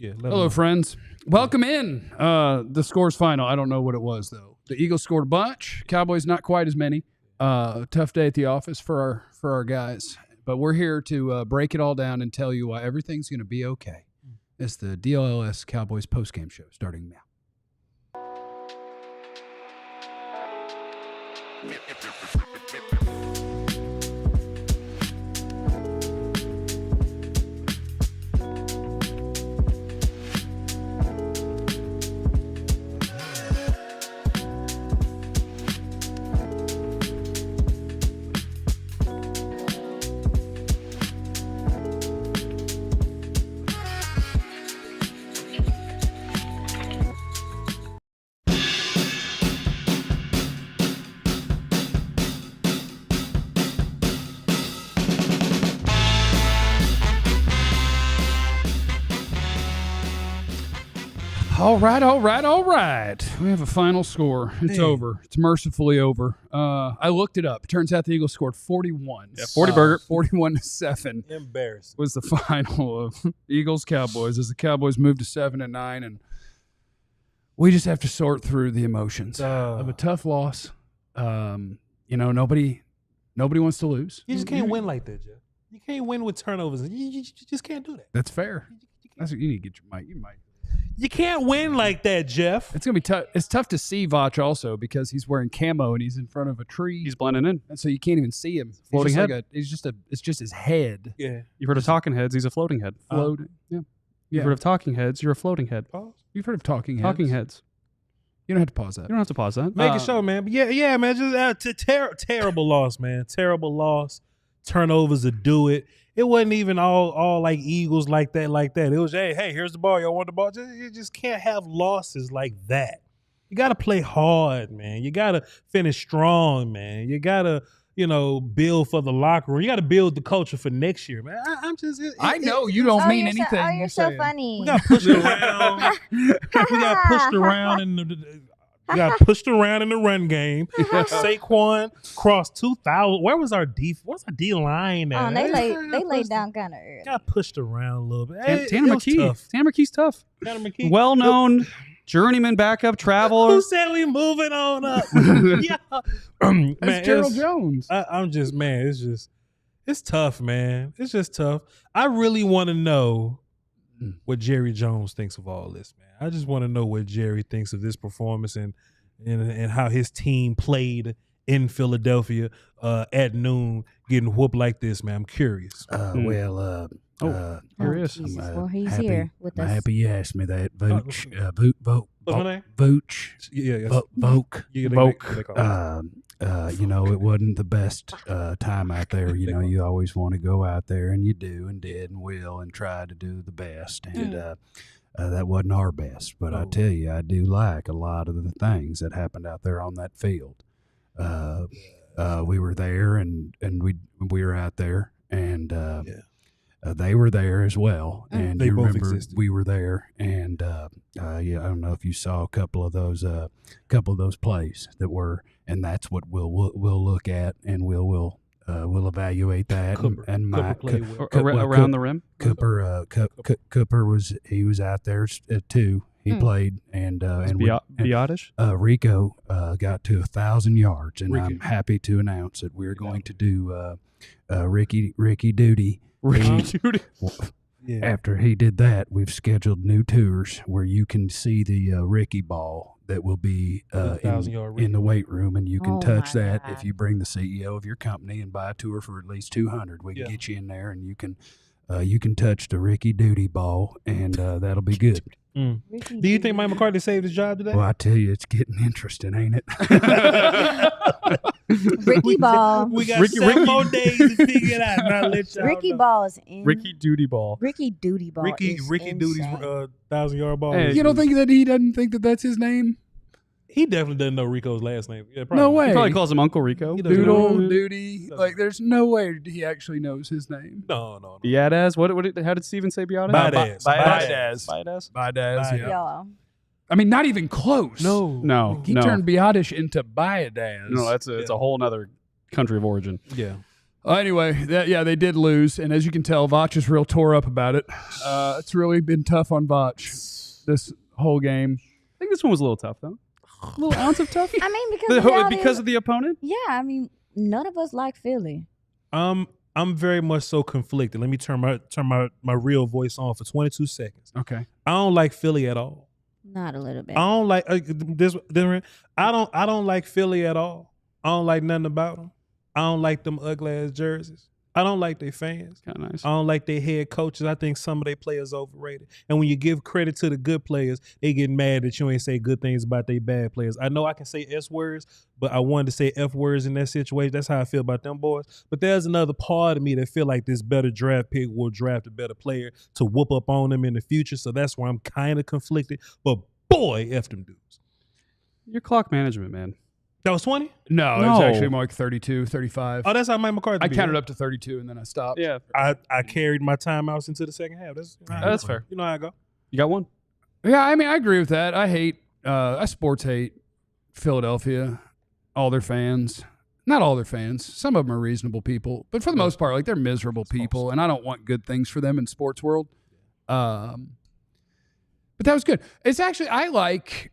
Yeah. Hello, friends. Welcome in. The score's final. I don't know what it was, though. The Eagles scored a bunch. Cowboys not quite as many. Tough day at the office for our guys. But we're here to break it all down and tell you why everything's going to be okay. It's the DLLS Cowboys postgame show starting now. All right. We have a final score. It's over. It's mercifully over. I looked it up. It turns out the Eagles scored 41. Yeah, 41-7. Embarrassing. Was the final of Eagles-Cowboys as the Cowboys moved to 7-9, and we just have to sort through the emotions of a tough loss. Nobody wants to lose. You just can't win like that, Jeff. You can't win with turnovers. You just can't do that. That's fair. That's what you need to get your mic. You can't win like that, Jeff. It's gonna be tough. It's tough to see Vach also because he's wearing camo and he's in front of a tree. He's blending in. And so you can't even see him. Floating head. It's just his head. Yeah. You've heard of talking heads. He's a floating head. Floating. You've heard of talking heads. You're a floating head. You've heard of talking heads. Talking heads. You don't have to pause that. You don't have to pause that. Make it show, man. But yeah, man. Just terrible loss, man. Terrible loss. Turnovers to do it. It wasn't even all like Eagles like that. It was, hey, here's the ball. Y'all want the ball? You just can't have losses like that. You got to play hard, man. You got to finish strong, man. You got to, build for the locker room. You got to build the culture for next year, man. I know you don't mean anything. You're so funny. We got pushed around. We got pushed around in the run game. Saquon crossed 2,000. Where was our D? What's our D line at? They laid down kind of early. Got pushed around a little bit. Tanner McKee. Tanner McKee's tough. Tanner McKee. Well-known journeyman backup traveler. Who said we moving on up? Yeah. That's Gerald Jones. It's tough, man. It's just tough. I really want to know what Jerry Jones thinks of all this, man. I just want to know what Jerry thinks of this performance and how his team played in Philadelphia at noon, getting whooped like this, man. I'm curious. Here he is. Well, he's here with us. I'm happy you asked me that, Vooch. What's my name? Vooch. Voke. It wasn't the best time out there. You always want to go out there, and you do, and did, and will, and try to do the best. And that wasn't our best. But I tell you, I do like a lot of the things that happened out there on that field. We were there, and we were out there, and they were there as well. And they both remember existed. we were there, and I don't know if you saw a couple of those plays that were, and that's what we'll look at, and we'll evaluate that. Around the rim. Cooper was out there too. He played, and Biotish? Rico got to 1,000 yards, and I'm happy to announce that we're going to do Ricky Duty. After he did that, we've scheduled new tours where you can see the Ricky ball that will be in the weight room, and you can touch that if you bring the CEO of your company and buy a tour for at least $200. We can get you in there, and you can touch the Ricky Duty ball, and that'll be good. Do you think Mike McCarthy saved his job today? Well, I tell you, it's getting interesting, ain't it? Ricky Ball. We got 7 more days to figure it out. Now let y'all Ricky know. Ball is in. Ricky Duty Ball. Ricky Duty Ball. Ricky Duty's 1,000-yard ball. You don't think that he doesn't think that that's his name? He definitely doesn't know Rico's last name. Yeah, No way. He probably calls him Uncle Rico. Doodle, Duty. Like, there's no way he actually knows his name. No. Biadaz? How did Steven say Biadaz? Biadaz. Yeah. I mean, not even close. No. He turned Biadish into Biadaz. No, it's a whole nother country of origin. Yeah. Anyway, they did lose, and as you can tell, Vach is real tore up about it. It's really been tough on Vach this whole game. I think this one was a little tough, though. A little ounce of tough. I mean, because of the opponent. Yeah, I mean, none of us like Philly. I'm very much so conflicted. Let me turn my real voice on for 22 seconds. Okay. I don't like Philly at all. Not a little bit. I don't like this. I don't like Philly at all. I don't like nothing about them. I don't like them ugly ass jerseys. I don't like their fans. Kind of nice. I don't like their head coaches. I think some of their players overrated. And when you give credit to the good players, they get mad that you ain't say good things about their bad players. I know I can say S words, but I wanted to say F words in that situation. That's how I feel about them boys. But there's another part of me that feel like this better draft pick will draft a better player to whoop up on them in the future. So that's why I'm kind of conflicted. But boy, F them dudes. Your clock management, man. That was 20? No, it was actually more like 32, 35. Oh, that's how Mike McCarthy I beat counted him. up to 32, and then I stopped. Yeah. I carried my timeouts into the second half. That's fair. You know how I go. You got one? Yeah, I mean, I agree with that. I sports hate Philadelphia, all their fans. Not all their fans. Some of them are reasonable people. But for the most part, like, they're miserable people, and I don't want good things for them in sports world. But that was good. It's actually, I like,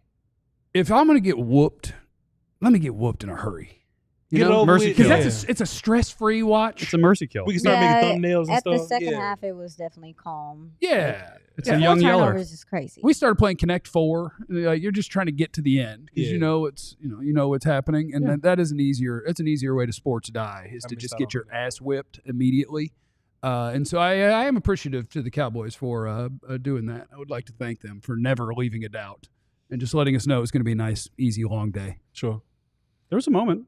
if I'm going to get whooped, let me get whooped in a hurry. Get it over mercy with. kill. Because it's a stress-free watch. It's a mercy kill. We can start making thumbnails and at stuff. the second half, it was definitely calm. Yeah. It's Yeah. a young yeller. Turnovers is crazy. We started playing Connect 4. You're just trying to get to the end because you know what's happening, and that is an easier way to sports die is to just get your ass whipped immediately. And so I am appreciative to the Cowboys for doing that. I would like to thank them for never leaving a doubt and just letting us know it's going to be a nice, easy, long day. Sure. There was a moment.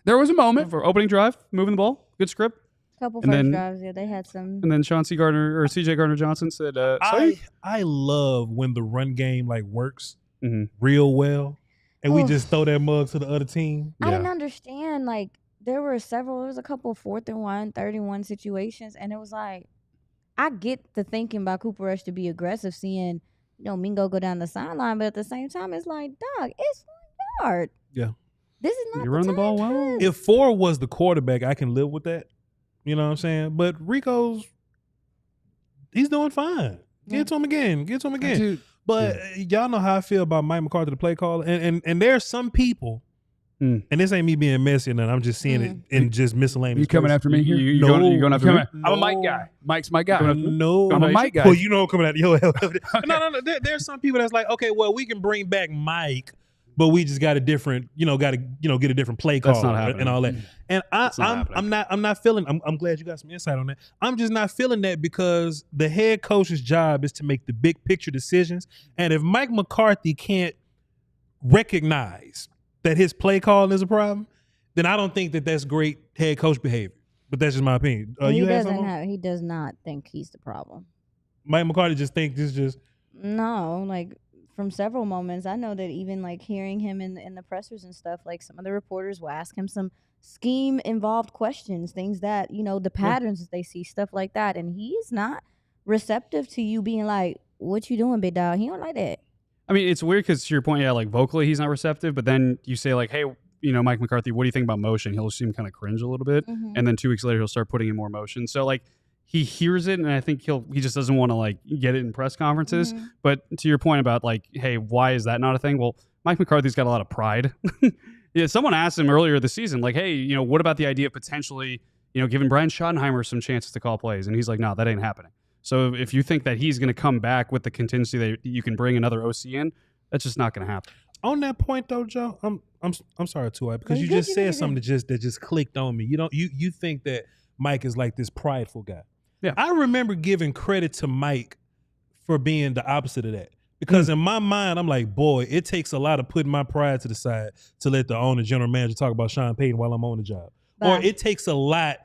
There was a moment. For opening drive, moving the ball, good script. Couple and first then- drives, yeah, they had some. And then CJ Gardner-Johnson said, I love when the run game like works Mhm. real well, and we Oof. just throw that mug to the other team. I didn't understand. Like, there was a couple 4th and 1, 31 situations, and it was like, I get the thinking by Cooper Rush to be aggressive, seeing, Mingo go down the sideline, but at the same time, it's like, dog, it's 1 yard. Yeah. This is not You run the ball well. time. If Ford was the quarterback, I can live with that. You know what I'm saying? But he's doing fine. Get to him again. Dude, But y'all know how I feel about Mike McCarthy, the play caller. And there's some people, and this ain't me being messy, and I'm just seeing it in just miscellaneous. you coming places. after me here? You going after me? I'm a Mike guy. Mike's my guy. No, I'm a Mike guy. Well, you know I'm coming at you. No. There's some people that's like, okay, well, we can bring back Mike, but we just got a different, get a different play call That's not happening. and all that. And not I'm not feeling. I'm glad you got some insight on that. I'm just not feeling that because the head coach's job is to make the big picture decisions. And if Mike McCarthy can't recognize that his play calling is a problem, then I don't think that that's great head coach behavior. But that's just my opinion. He does not think he's the problem. Mike McCarthy just thinks this just. No, like, from several moments, I know that even like hearing him in the pressers and stuff, like some of the reporters will ask him some scheme involved questions, things that, the patterns that they see, stuff like that. And he's not receptive to you being like, what you doing, big dog? He don't like that. I mean, it's weird because to your point, like vocally he's not receptive, but then you say like, hey, Mike McCarthy, what do you think about motion? He'll seem kind of cringe a little bit. Mhm. And then 2 weeks later, he'll start putting in more motion. So like he hears it, and I think he just doesn't want to like get it in press conferences. Mhm. But to your point about like, hey, why is that not a thing? Well, Mike McCarthy's got a lot of pride. Yeah, someone asked him earlier this season, like, hey, what about the idea of potentially, giving Brian Schottenheimer some chances to call plays? And he's like, no, that ain't happening. So if you think that he's going to come back with the contingency that you can bring another OC in, that's just not going to happen. On that point though, Joe, I'm sorry too, because you just said something that just clicked on me. You think that Mike is like this prideful guy. Yeah. I remember giving credit to Mike for being the opposite of that. Because in my mind, I'm like, boy, it takes a lot of putting my pride to the side to let the owner, general manager talk about Sean Payton while I'm on the job. Or it takes a lot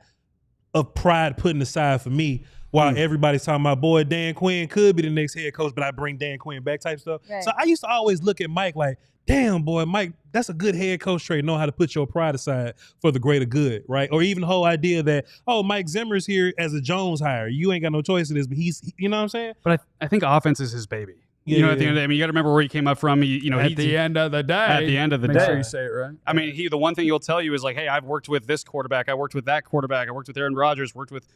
of pride putting aside for me while everybody's talking about, boy, Dan Quinn could be the next head coach, but I bring Dan Quinn back type stuff. Right. So I used to always look at Mike like, damn, boy, Mike, that's a good head coach trait, know how to put your pride aside for the greater good, right? Or even the whole idea that, oh, Mike Zimmer's here as a Jones hire. You ain't got no choice in this, but he's, you know what I'm saying? But I think offense is his baby. At the end of the day, I mean, you got to remember where he came up from. At the end of the day. At the end of the Make day. sure you say it right. I mean, the one thing he'll tell you is like, hey, I've worked with this quarterback. I worked with that quarterback. I worked with Aaron Rodgers. Worked with,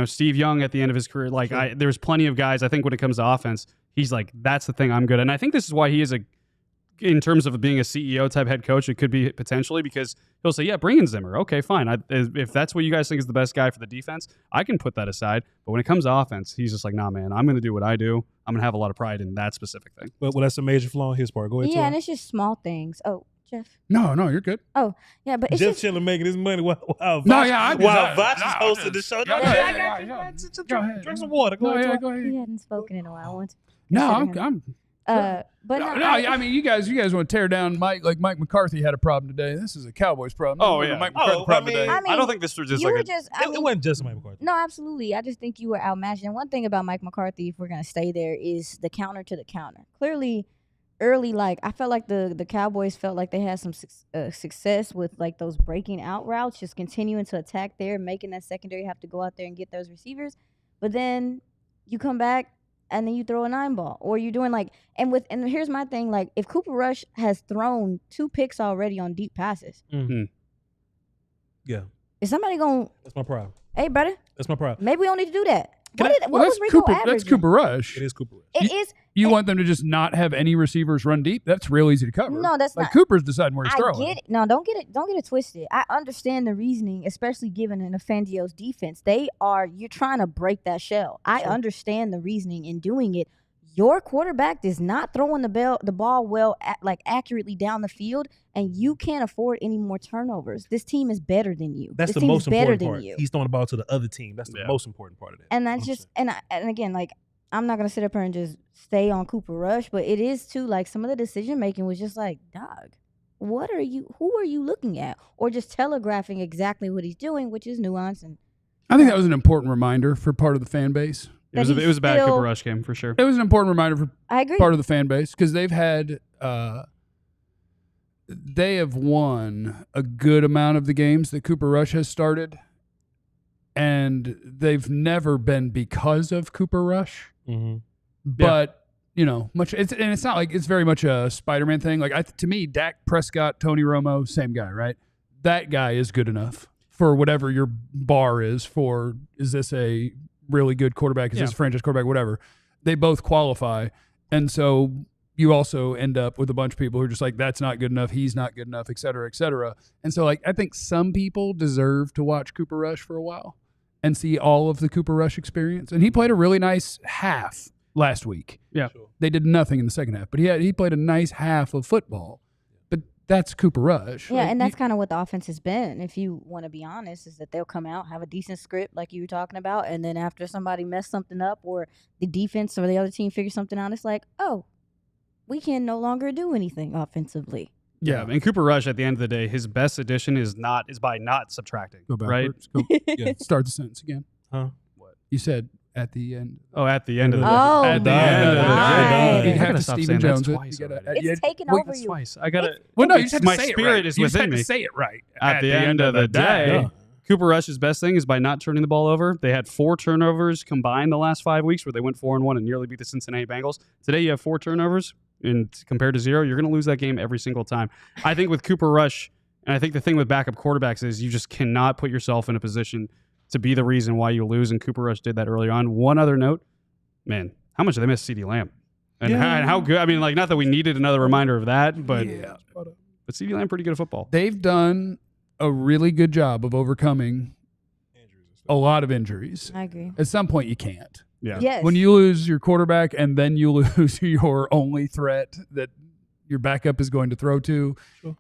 Steve Young at the end of his career. Like, there's plenty of guys. I think when it comes to offense, he's like, that's the thing I'm good at. And I think this is why he is in terms of being a CEO type head coach, it could be potentially because he'll say, yeah, bring in Zimmer. Okay, fine. If that's what you guys think is the best guy for the defense, I can put that aside. But when it comes to offense, he's just like, nah, man, I'm going to do what I do. I'm going to have a lot of pride in that specific thing. Well, that's a major flaw on his part. Go ahead. Yeah, and it's just small things. Oh, Jeff. No, you're good. Oh, yeah, but it's Jeff just chilling making his money while Voch is hosting the show. Go ahead. Drink some water. Go ahead. Go ahead. he hadn't spoken in a while. I want to No, consider him. But I mean, you guys want to tear down Mike like Mike McCarthy had a problem today. This is a Cowboys problem. Oh, yeah. Mike McCarthy problem today. I mean, I don't think this was just you like were a, just. It wasn't just Mike McCarthy. No, absolutely. I just think you were outmatched. And one thing about Mike McCarthy, if we're gonna stay there, is the counter to the counter. Clearly, early, I felt like the Cowboys felt like they had some success with like those breaking out routes, just continuing to attack there, making that secondary have to go out there and get those receivers. But then you come back and then you throw a 9-ball, or you're doing and here's my thing, if Cooper Rush has thrown 2 picks already on deep passes, Yeah, is somebody going? that's my problem. Hey, brother, That's my problem. maybe we don't need to do that. What Well, was Rico averaging? that's Cooper Rush. It is Cooper Rush. It is. You want them to just not have any receivers run deep? That's real easy to cover. No, that's like not. Cooper's deciding where he's I throwing. get it. No, don't get it twisted. I understand the reasoning, especially given an Fangio's defense. You're trying to break that shell. I understand the reasoning in doing it. Your quarterback is not throwing the ball well, accurately down the field, and you can't afford any more turnovers. This team is better than you. That's this the most important than part. you. He's throwing the ball to the other team. That's the most important part of that. And that's just and again, I'm not gonna sit up here and just stay on Cooper Rush, but it is too some of the decision making was just dog, who are you looking at? Or just telegraphing exactly what he's doing, which is nuance. And I think that was an important reminder for part of the fan base. it was a bad Cooper Rush game for sure. It was an important reminder for I agree. part of the fan base because they've had they have won a good amount of the games that Cooper Rush has started, and they've never been because of Cooper Rush. Mm-hmm. But much it's not like it's very much a Spider-Man thing. To me, Dak Prescott, Tony Romo, same guy, right? That guy is good enough for whatever your bar is for. Is this a really good quarterback? Is this a franchise quarterback? Whatever. They both qualify, and so you also end up with a bunch of people who are just like, that's not good enough. He's not good enough, et cetera, et cetera. And so I think some people deserve to watch Cooper Rush for a while and see all of the Cooper Rush experience. And he played a really nice half last week. Yeah. Sure. They did nothing in the second half, but he played a nice half of football. But that's Cooper Rush. Yeah, and that's kind of what the offense has been, if you want to be honest, is that they'll come out, have a decent script like you were talking about, and then after somebody messed something up or the defense or the other team figures something out, it's like, oh, we can no longer do anything offensively. Yeah, and Cooper Rush, at the end of the day, his best addition is by not subtracting. Go backwards. Right? Go, start the sentence again. Huh? What? You said at the end. Oh, at the end of the day. Oh, At the end of the nice. day. You I have gotta to stop Stephen saying that Jones it. twice You gotta- already. It's taking wait, over That's you. twice. I got it. Well, no, you just have to my say it spirit right. is You just within have to me. say it right. At the end of the day. Yeah. Cooper Rush's best thing is by not turning the ball over. They had 4 turnovers combined the last 5 weeks where they went 4-1 and nearly beat the Cincinnati Bengals. Today you have 4 turnovers, and compared to 0, you're going to lose that game every single time. I think with Cooper Rush, and I think the thing with backup quarterbacks is you just cannot put yourself in a position to be the reason why you lose, and Cooper Rush did that early on. One other note, man, how much did they miss CeeDee Lamb? And how good, I mean, not that we needed another reminder of that, but CeeDee Lamb pretty good at football. They've done a really good job of overcoming a lot of injuries. I agree. At some point, you can't. Yeah. Yes. When you lose your quarterback and then you lose your only threat that your backup is going to throw to,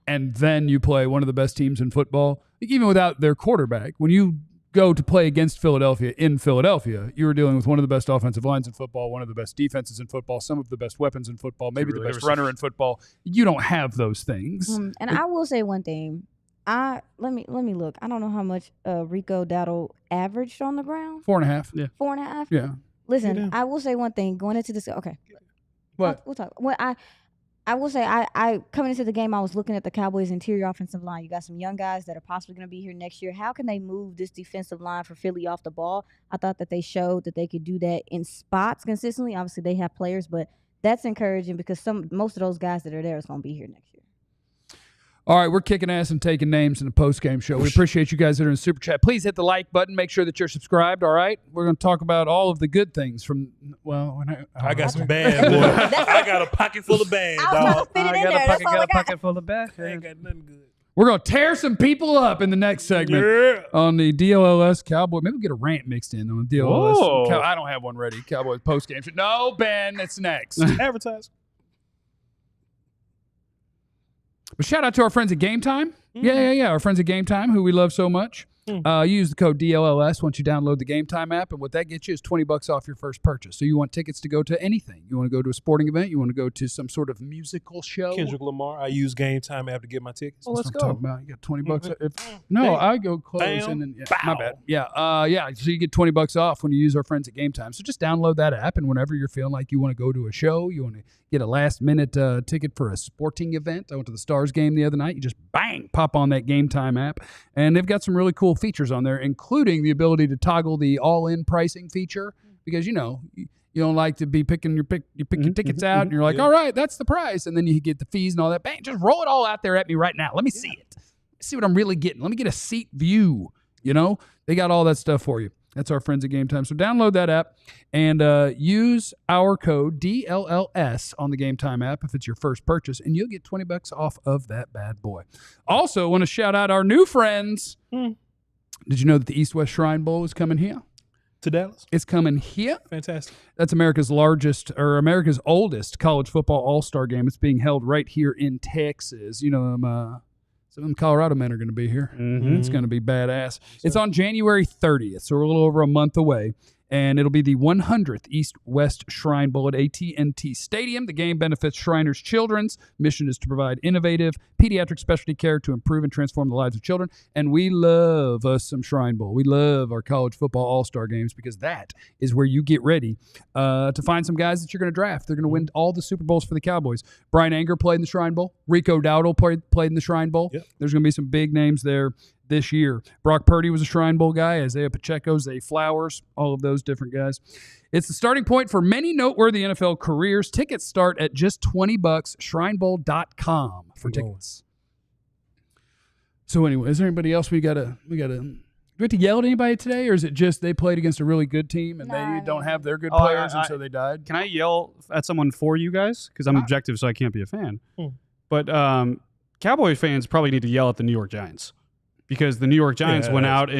and then you play one of the best teams in football, even without their quarterback, when you go to play against Philadelphia in Philadelphia, you were dealing with one of the best offensive lines in football, one of the best defenses in football, some of the best weapons in football, maybe the best runner in football. You don't have those things. And I will say one thing. Let me look. I don't know how much Rico Dowdle averaged on the ground. 4.5. Yeah. 4.5. Yeah. Listen, I will say one thing going into this. Okay. What? We'll talk. Well, I will say I coming into the game, I was looking at the Cowboys' interior offensive line. You got some young guys that are possibly going to be here next year. How can they move this defensive line for Philly off the ball? I thought that they showed that they could do that in spots consistently. Obviously, they have players, but that's encouraging because most of those guys that are there is going to be here next year. All right, we're kicking ass and taking names in the post-game show. We appreciate you guys that are in Super Chat. Please hit the like button. Make sure that you're subscribed, all right? We're going to talk about all of the good things from, well, I got some bad, boy. I got a pocket full of bad, dog. I got a pocket full of bad. I ain't got nothing good. We're going to tear some people up in the next segment on the DLLS Cowboy. Maybe we'll get a rant mixed in on the DLLS. I don't have one ready. Cowboys post-game show. No, Ben, that's next. Advertise. But shout out to our friends at Game Time. Yeah. Our friends at Game Time, who we love so much. Use the code DLLS once you download the Game Time app, and what that gets you is $20 off your first purchase. So you want tickets to go to anything. You want to go to a sporting event. You want to go to some sort of musical show. Kendrick Lamar. I use Game Time app to get my tickets. Well, let's go. You got $20. No, I go close and then my bad. Yeah. So you get $20 off when you use our friends at Game Time. So just download that app, and whenever you're feeling like you want to go to a show, you want to get a last-minute ticket for a sporting event. I went to the Stars game the other night. You just pop on that Game Time app, and they've got some really cool features on there, including the ability to toggle the all-in pricing feature, because you don't like to be picking your tickets out, and you're like, all right, that's the price, and then you get the fees and all that. Bang, just roll it all out there at me right now. Let me see it. See what I'm really getting. Let me get a seat view. They got all that stuff for you. That's our friends at Game Time. So download that app and use our code DLLS on the Game Time app if it's your first purchase, and you'll get $20 off of that bad boy. Also, want to shout out our new friends. Did you know that the East-West Shrine Bowl is coming here? To Dallas? It's coming here. Fantastic. That's America's oldest college football all-star game. It's being held right here in Texas. Some of them Colorado men are going to be here. It's going to be badass. It's on January 30th, so we're a little over a month away. And it'll be the 100th East-West Shrine Bowl at AT&T Stadium. The game benefits Shriners Children's. Mission is to provide innovative pediatric specialty care to improve and transform the lives of children. And we love us some Shrine Bowl. We love our college football all-star games because that is where you get ready to find some guys that you're going to draft. They're going to win all the Super Bowls for the Cowboys. Brian Anger played in the Shrine Bowl. Rico Dowdle played in the Shrine Bowl. Yep. There's going to be some big names there this year. Brock Purdy was a Shrine Bowl guy. Isaiah Pacheco, Zay Flowers, all of those different guys. It's the starting point for many noteworthy NFL careers. Tickets start at just $20. Shrinebowl.com for tickets. So anyway, is there anybody else do we have to yell at anybody today, or is it just they played against a really good team and they don't have their good players and so they died? Can I yell at someone for you guys? Because I'm objective, so I can't be a fan. But Cowboy fans probably need to yell at the New York Giants. Because the New York Giants went out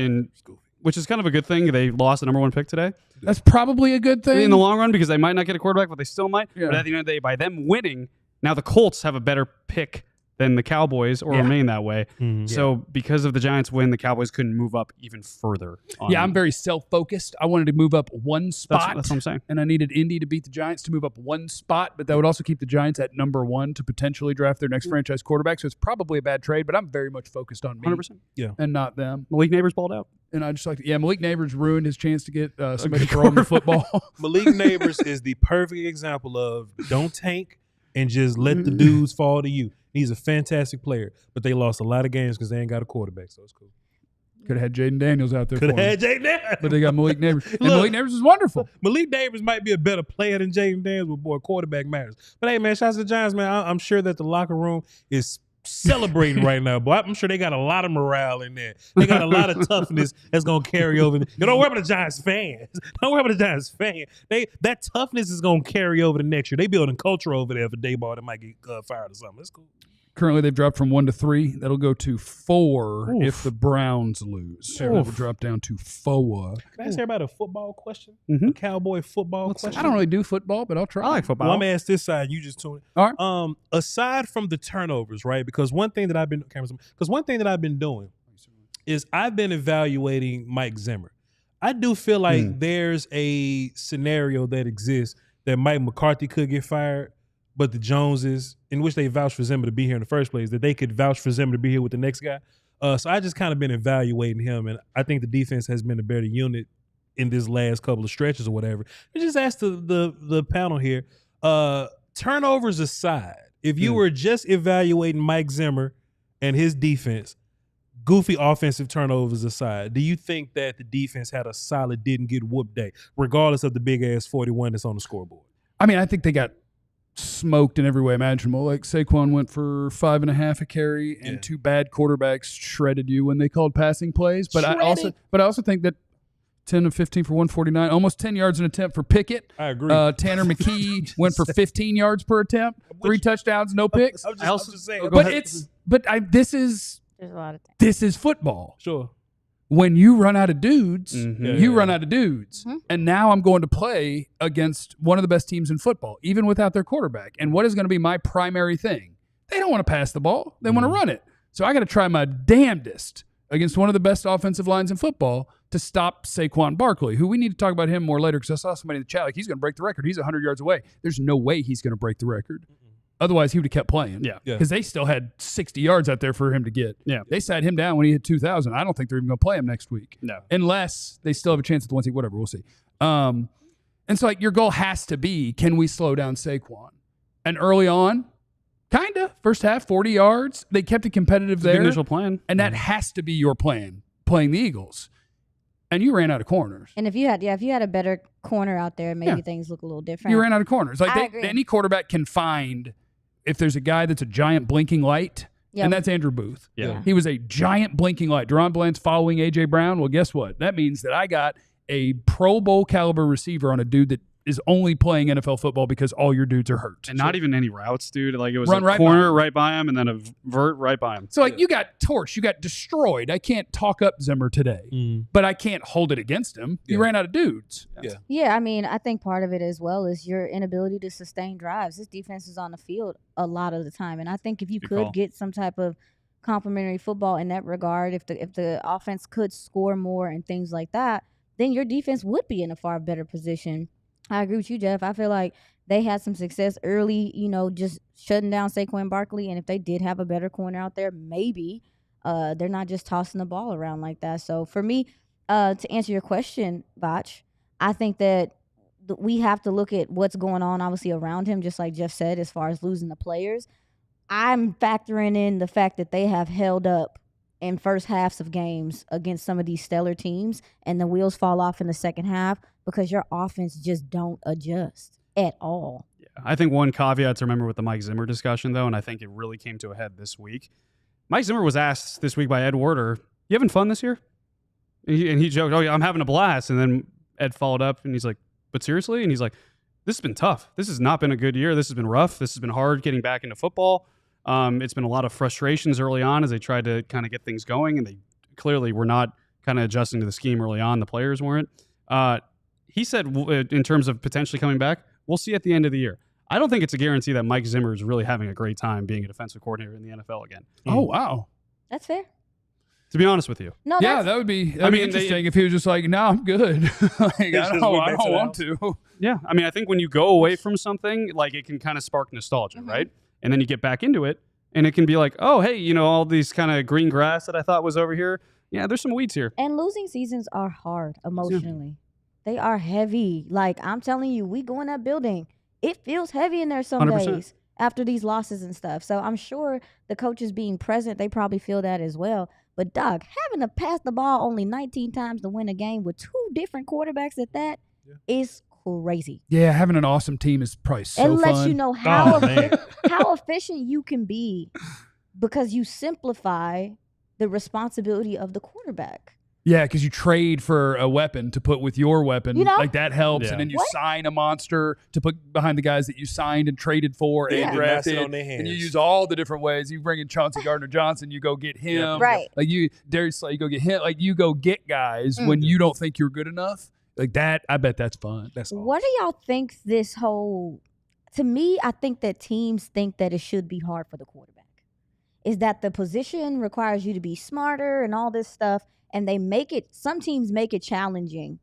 which is kind of a good thing. They lost the number 1 pick today. That's probably a good thing. In the long run, because they might not get a quarterback, but they still might. Yeah. But at the end of the day, by them winning, now the Colts have a better pick than the Cowboys or remain that way. So because of the Giants win, the Cowboys couldn't move up even further. I'm very self-focused. I wanted to move up one spot. That's what I'm saying. And I needed Indy to beat the Giants to move up one spot, but that would also keep the Giants at number 1 to potentially draft their next franchise quarterback. So it's probably a bad trade, but I'm very much focused on me 100%. And not them. Malik Neighbors balled out. And I just Malik Neighbors ruined his chance to get somebody to throw him the football. Malik Neighbors is the perfect example of don't tank and just let the dudes fall to you. He's a fantastic player, but they lost a lot of games because they ain't got a quarterback, so it's cool. Could have had Jaden Daniels out there. Could have had Jaden Daniels. But they got Malik Neighbors. And Malik Neighbors is wonderful. Malik Neighbors might be a better player than Jaden Daniels, but boy, quarterback matters. But hey, man, shouts to the Giants, man. I'm sure that the locker room is celebrating right now, boy. I'm sure they got a lot of morale in there. They got a lot of toughness that's going to carry over. Don't worry about the Giants fans. Don't worry about the Giants fans. That toughness is going to carry over the next year. They building culture over there for Dayball that might get fired or something. That's cool. Currently, they've dropped from 1 to 3. That'll go to 4 if the Browns lose. That will drop down to 4. Can I ask everybody a football question? A Cowboy football question? I don't really do football, but I'll try. I like football. Well, I'm going to ask this side. You just tune in. All right. Aside from the turnovers, right? Because one thing that I've been doing is I've been evaluating Mike Zimmer. I do feel like there's a scenario that exists that Mike McCarthy could get fired, but the Joneses, in which they vouched for Zimmer to be here in the first place, that they could vouch for Zimmer to be here with the next guy. So I just kind of been evaluating him, and I think the defense has been a better unit in this last couple of stretches or whatever. I just asked the panel here, turnovers aside, if you were just evaluating Mike Zimmer and his defense, goofy offensive turnovers aside, do you think that the defense had a solid didn't get whooped day, regardless of the big-ass 41 that's on the scoreboard? I mean, I think they got smoked in every way imaginable. Like Saquon went for 5.5 a carry, and two bad quarterbacks shredded you when they called passing plays. But I also think that 10 of 15 for 149, almost 10 yards an attempt for Pickett. I agree. Tanner McKee went for 15 yards per attempt, 3 touchdowns, no picks. I'm just saying. This is There's a lot of things. this is football. Sure. When you run out of dudes, Mm-hmm. run out of dudes. Mhm. And now I'm going to play against one of the best teams in football, even without their quarterback. And what is going to be my primary thing? They don't want to pass the ball. They want to run it. So I got to try my damnedest against one of the best offensive lines in football to stop Saquon Barkley, who we need to talk about him more later because I saw somebody in the chat like he's going to break the record. He's 100 yards away. There's no way he's going to break the record. Otherwise, he would have kept playing. Yeah. Because they still had 60 yards out there for him to get. Yeah. They sat him down when he hit 2,000. I don't think they're even going to play him next week. No. Unless they still have a chance at the 1 seed, whatever. We'll see. And so, like, your goal has to be, can we slow down Saquon? And early on, kind of. First half, 40 yards. They kept it competitive The there. initial plan. And that has to be your plan, playing the Eagles. And you ran out of corners. And if you had a better corner out there, maybe things look a little different. You ran out of corners. Like I agree. any quarterback can find if there's a guy that's a giant blinking light, and that's Andrew Booth. Yeah. He was a giant blinking light. Deron Bland's following A.J. Brown. Well, guess what? That means that I got a Pro Bowl caliber receiver on a dude that is only playing NFL football because all your dudes are hurt. And not even any routes, dude. Like it was Run a right corner right by him and then a vert right by him. So, like, you got torched. You got destroyed. I can't talk up Zimmer today, but I can't hold it against him. You ran out of dudes. Yeah, I mean, I think part of it as well is your inability to sustain drives. This defense is on the field a lot of the time, and I think if you could get some type of complementary football in that regard, if the offense could score more and things like that, then your defense would be in a far better position. I agree with you, Jeff. I feel like they had some success early, just shutting down Saquon Barkley, and if they did have a better corner out there, maybe they're not just tossing the ball around like that. So for me, to answer your question, Botch, I think that we have to look at what's going on, obviously, around him, just like Jeff said, as far as losing the players. I'm factoring in the fact that they have held up in first halves of games against some of these stellar teams, and the wheels fall off in the second half because your offense just don't adjust at all. Yeah. I think one caveat to remember with the Mike Zimmer discussion, though, and I think it really came to a head this week. Mike Zimmer was asked this week by Ed Werder, "You having fun this year?" And he joked, "Oh, yeah, I'm having a blast." And then Ed followed up, and he's like, "But seriously?" And he's like, "This has been tough. This has not been a good year. This has been rough. This has been hard getting back into football. It's been a lot of frustrations early on as they tried to kind of get things going, and they clearly were not kind of adjusting to the scheme early on. The players weren't." He said, in terms of potentially coming back, we'll see at the end of the year. I don't think it's a guarantee that Mike Zimmer is really having a great time being a defensive coordinator in the NFL again. Oh, wow. That's fair. To be honest with you. No, Yeah, that would be interesting if he was just like, "No, I'm good." Like, I don't want to. Yeah. I mean, I think when you go away from something, like it can kind of spark nostalgia, right? And then you get back into it, and it can be like, oh, hey, all these kind of green grass that I thought was over here. Yeah, there's some weeds here. And losing seasons are hard emotionally. They are heavy. Like, I'm telling you, we go in that building, it feels heavy in there some 100%. days after these losses and stuff. So I'm sure the coaches being present, they probably feel that as well. But, Doug, having to pass the ball only 19 times to win a game with 2 different quarterbacks at that is crazy. Yeah, having an awesome team is probably so It fun. lets you know how efficient you can be because you simplify the responsibility of the quarterback. Yeah, because you trade for a weapon to put with your weapon. Like, that helps. Yeah. And then you sign a monster to put behind the guys that you signed and traded for and drafted. on their hands. And you use all the different ways. You bring in Chauncey Gardner-Johnson, you go get him. Right. Like, Darius Slay, you go get him. Like, you go get guys when you don't think you're good enough. Like that, I bet that's fun. That's awesome. What do y'all think this whole – to me, I think that teams think that it should be hard for the quarterback. Is that the position requires you to be smarter and all this stuff, and they make it – some teams make it challenging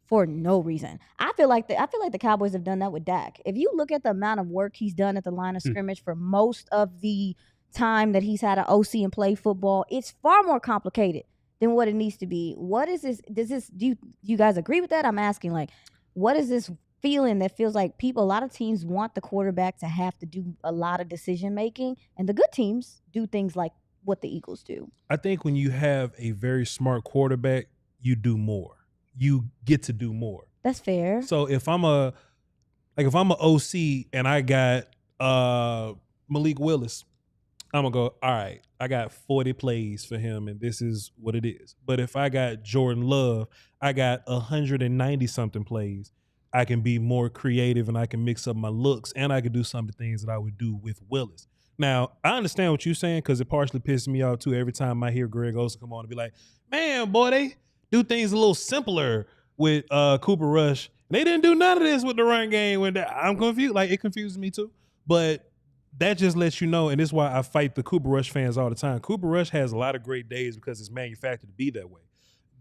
for no reason. I feel like the Cowboys have done that with Dak. If you look at the amount of work he's done at the line of scrimmage for most of the time that he's had an OC and play football, it's far more complicated than what it needs to be. What is this? Do you guys agree with that? I'm asking, like, what is this feeling that feels like a lot of teams want the quarterback to have to do a lot of decision making, and the good teams do things like what the Eagles do? I think when you have a very smart quarterback, you do more. You get to do more. That's fair. So if I'm a Like if I'm an OC and I got Malik Willis, I'm gonna go, all right, I got 40 plays for him and this is what it is. But if I got Jordan Love, I got 190 something plays. I can be more creative and I can mix up my looks and I can do some of the things that I would do with Willis. Now, I understand what you're saying because it partially pisses me off too every time I hear Greg Olsen come on and be like, man, boy, they do things a little simpler with Cooper Rush. They didn't do none of this with the run game. I'm confused. Like, it confuses me too. But that just lets you know, and this is why I fight the Cooper Rush fans all the time. Cooper Rush has a lot of great days because it's manufactured to be that way.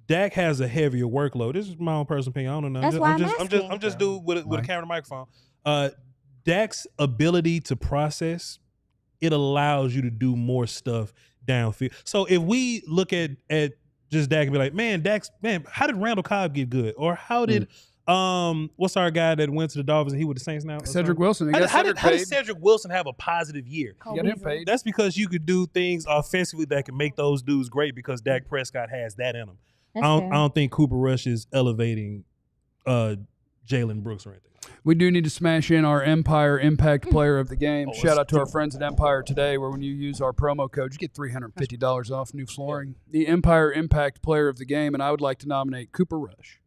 Dak has a heavier workload. This is my own personal opinion. I don't know. That's why I'm just dude with a camera and microphone. Dak's ability to process, it allows you to do more stuff downfield. So if we look at just Dak and be like, man, how did Randall Cobb get good? Or how did what's our guy that went to the Dolphins and he with the Saints now? Cedric Wilson. How did Cedric Wilson have a positive year? You got him paid. That's because you could do things offensively that can make those dudes great because Dak Prescott has that in him. I don't think Cooper Rush is elevating Jalen Brooks or anything. We do need to smash in our Empire Impact Player of the Game. Shout out to our friends at Empire today, where when you use our promo code, you get $350 off new flooring. The Empire Impact Player of the Game, and I would like to nominate Cooper Rush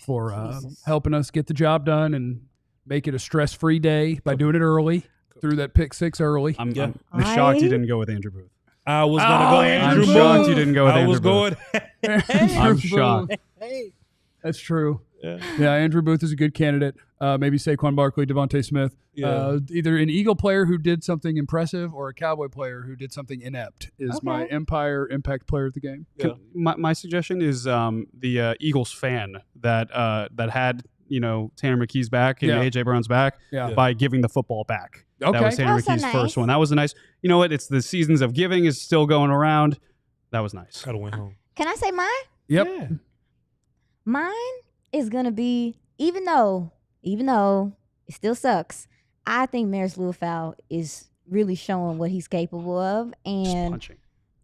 for helping us get the job done and make it a stress-free day by doing it early, threw that pick six early. I'm shocked you didn't go with Andrew Booth. I was going to go Andrew Booth. I'm shocked you didn't go with Andrew Booth. I'm shocked. That's true. Yeah, Andrew Booth is a good candidate. Maybe Saquon Barkley, Devontae Smith. Either an Eagle player who did something impressive or a Cowboy player who did something inept is my Empire Impact Player of the Game. Yeah. My suggestion is the Eagles fan that had Tanner McKee's back and AJ Brown's back by giving the football back. Okay. That was Tanner McKee's first one. That was a nice. You know what? It's the seasons of giving is still going around. That was nice. Gotta win home. Can I say mine? Yep. Yeah. Mine is gonna be, even though it still sucks, I think Maris Liufau is really showing what he's capable of, and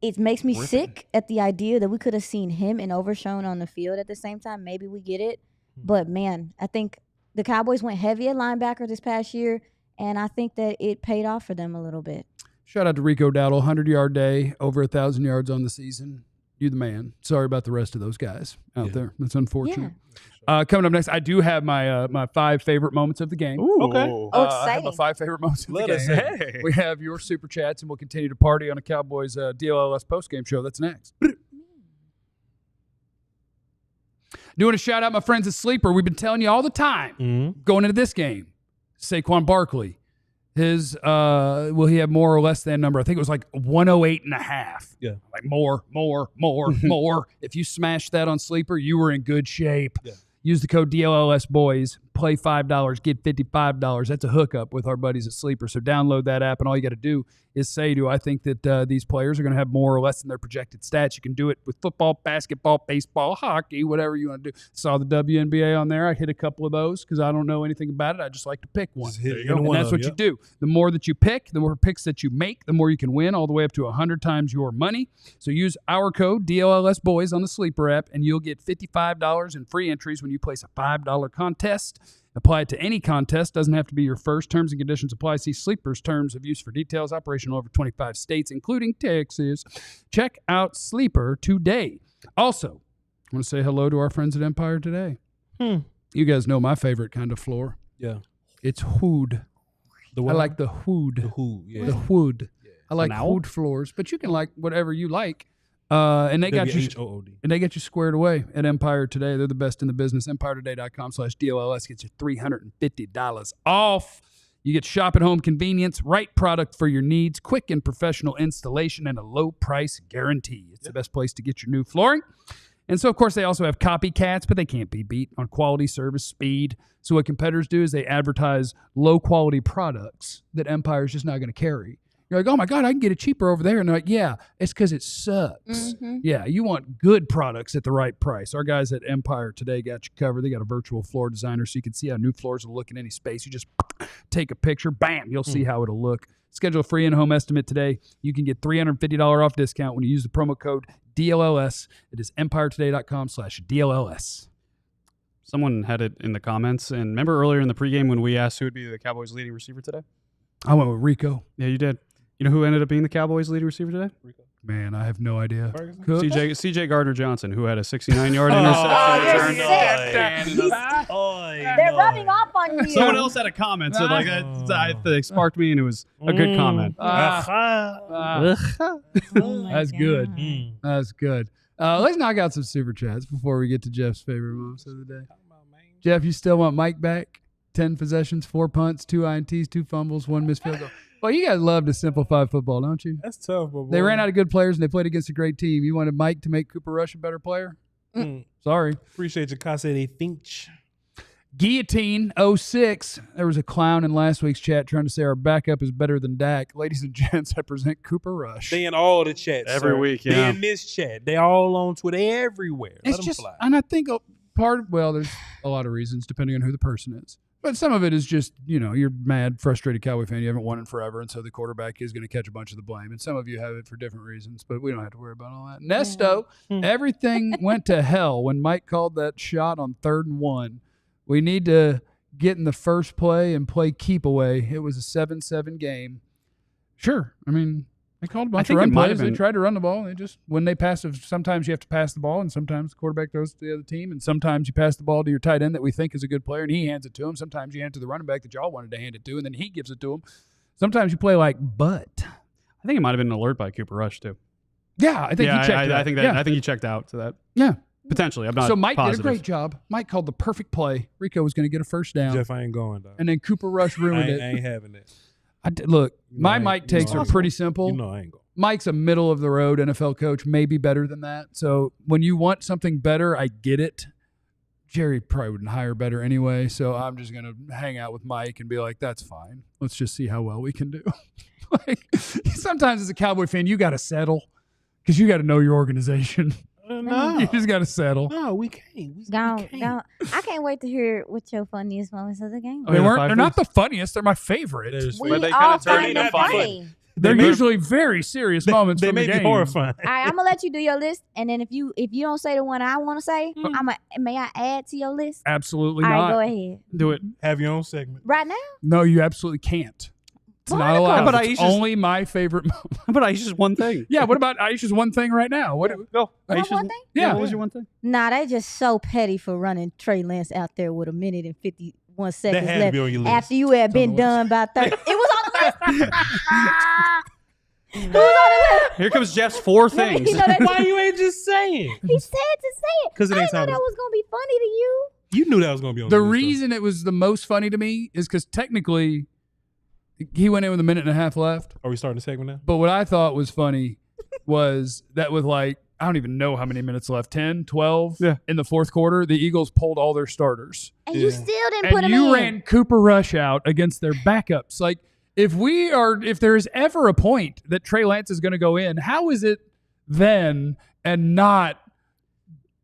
it makes me sick at the idea that we could have seen him and Overshown on the field at the same time. Maybe we get it, but man, I think the Cowboys went heavy at linebacker this past year, and I think that it paid off for them a little bit. Shout out to Rico Dowdle, 100-yard day, over 1,000 yards on the season. You the man. Sorry about the rest of those guys out there. That's unfortunate. Coming up next, I do have my 5 favorite moments of the game. Ooh, okay. I have my 5 favorite moments of the game. Hey. We have your super chats, and we'll continue to party on a Cowboys DLLS postgame show. That's next. Doing a shout out, my friends at Sleeper. We've been telling you all the time going into this game. Saquon Barkley. His will he have more or less than number? I think it was like 108.5. Yeah. Like more. If you smash that on Sleeper, you were in good shape. Yeah. Use the code DLLS Boys. Play $5, get $55. That's a hookup with our buddies at Sleeper. So download that app, and all you got to do is say, do I think that these players are going to have more or less than their projected stats? You can do it with football, basketball, baseball, hockey, whatever you want to do. Saw the WNBA on there. I hit a couple of those because I don't know anything about it. I just like to pick one. And that's what you do. The more that you pick, the more picks that you make, the more you can win, all the way up to 100 times your money. So use our code DLLS Boys on the Sleeper app, and you'll get $55 in free entries when you place a $5 contest. Apply it to any contest. Doesn't have to be your first. Terms and conditions apply. See Sleeper's terms of use for details. Operational over 25 states, including Texas. Check out Sleeper today. Also, I want to say hello to our friends at Empire today. You guys know my favorite kind of floor. Yeah. It's wood. I like the wood. The hood. Yeah. The wood. Yeah. I like wood floors, but you can like whatever you like. And they got you WHOOD. and they get you squared away at Empire today. They're the best in the business. EmpireToday.com/DLLS gets you $350 off. You get shop at home convenience, right product for your needs, quick and professional installation, and a low price guarantee. It's the best place to get your new flooring. And so, of course, they also have copycats, but they can't be beat on quality, service, speed. So what competitors do is they advertise low-quality products that Empire's just not going to carry. You're like, oh, my God, I can get it cheaper over there. And they're like, yeah, it's because it sucks. Yeah, you want good products at the right price. Our guys at Empire today got you covered. They got a virtual floor designer so you can see how new floors will look in any space. You just take a picture, bam, you'll see how it'll look. Schedule a free in-home estimate today. You can get $350 off discount when you use the promo code DLLS. It is EmpireToday.com/DLLS. Someone had it in the comments. And remember earlier in the pregame when we asked who would be the Cowboys' leading receiver today? I went with Rico. Yeah, you did. You know who ended up being the Cowboys' leading receiver today? Man, I have no idea. CJ Gardner-Johnson, who had a 69-yard interception return. They're rubbing off on you. Someone else had a comment, so like that sparked me, and it was a good comment. That's good. That's good. Let's knock out some super chats before we get to Jeff's favorite moments of the day. Jeff, you still want Mike back? 10 possessions, 4 punts, 2 INTs, 2 fumbles, 1 missed field goal. Well, you guys love to simplify football, don't you? That's tough, but They ran out of good players and they played against a great team. You wanted Mike to make Cooper Rush a better player? Sorry. Appreciate your Casa de Finch. Guillotine 06. There was a clown in last week's chat trying to say our backup is better than Dak. Ladies and gents, I present Cooper Rush. They in all the chats Every week, yeah. They in this chat. They all on Twitter everywhere. It's just, and I think there's a lot of reasons depending on who the person is. But some of it is just, you're mad, frustrated Cowboy fan. You haven't won in forever, and so the quarterback is going to catch a bunch of the blame. And some of you have it for different reasons, but we don't have to worry about all that. Nesto, everything went to hell when Mike called that shot on 3rd and 1. We need to get in the first play and play keep away. It was a 7-7 game. Sure. I mean, they called a bunch of run plays. They tried to run the ball. When they pass, sometimes you have to pass the ball, and sometimes the quarterback throws it to the other team, and sometimes you pass the ball to your tight end that we think is a good player, and he hands it to him. Sometimes you hand it to the running back that y'all wanted to hand it to, and then he gives it to him. Sometimes you play like butt. I think it might have been an alert by Cooper Rush, too. Yeah, I think he checked out. I think he checked out to that. Yeah. Potentially. I'm not So Mike positive. did a great job. Mike called the perfect play. Rico was going to get a first down. Jeff, I ain't going, dog. And then Cooper Rush ruined it. I ain't having it. Look, my Mike takes are pretty simple. I ain't going. Mike's a middle-of-the-road NFL coach, maybe better than that. So when you want something better, I get it. Jerry probably wouldn't hire better anyway, so I'm just going to hang out with Mike and be like, that's fine. Let's just see how well we can do. Sometimes as a Cowboy fan, you got to settle because you got to know your organization. No. You just got to settle. No, we can't. Go. I can't wait to hear what your funniest moments of the game They're were. not the funniest. They're my favorite. We all find them funny. They're usually very serious moments They from may the be game. horrifying. All right, I'm gonna let you do your list, and then if you don't say the one I want to say, may I add to your list? Absolutely All not. right, go ahead. Do it. Have your own segment. Right now? No, you absolutely can't. It's not allowed. But It's only my favorite moment. But Aisha's one thing. Yeah, what about Aisha's one thing right now? What? Go. One thing? Yeah. What was your one thing? Nah, they just so petty for running Trey Lance out there with 1 minute and 51 seconds That had to left be on your list. after you had been done by 30. It was on the list. Here comes Jeff's 4 things. You know that Why you ain't just saying? he said to say it. 'Cause it I ain't didn't know time that to- was gonna be funny to you. You knew that was going to be on The list, though. reason it was the most funny to me is because technically he went in with 1.5 minutes left. Are we starting the segment now? But what I thought was funny was that with I don't even know how many minutes left, 10, 12 in the fourth quarter, the Eagles pulled all their starters. And you still didn't put And him in. you ran Cooper Rush out against their backups. If there is ever a point that Trey Lance is going to go in, how is it then and not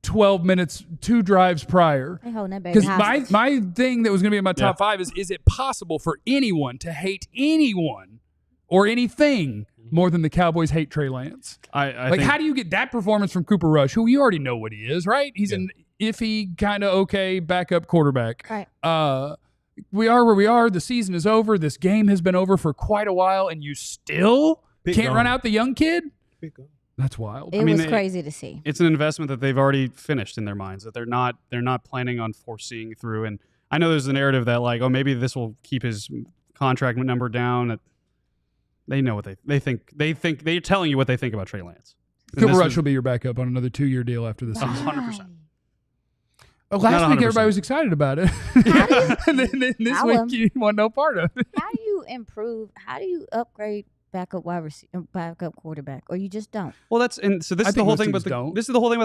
12 minutes, 2 drives prior? They holding that baby Because hostage. my thing that was going to be in my top 5 is it possible for anyone to hate anyone or anything more than the Cowboys hate Trey Lance? I think, how do you get that performance from Cooper Rush, who you already know what he is, right? He's an iffy, kind of okay backup quarterback. Right. We are where we are. The season is over. This game has been over for quite a while, and you still can't run out the young kid? That's wild. It was crazy to see. It's an investment that they've already finished in their minds, that they're not planning on foreseeing through. And I know there's a narrative that maybe this will keep his contract number down. They know what they think. They're telling you what they think about Trey Lance. Cooper Rush will be your backup on another 2-year deal after this season. 100%. Last Not week, 100%. everybody was excited about it. And then this week, you want no part of it. How do you improve? How do you upgrade backup backup quarterback, or you just don't? Well, this is the whole thing about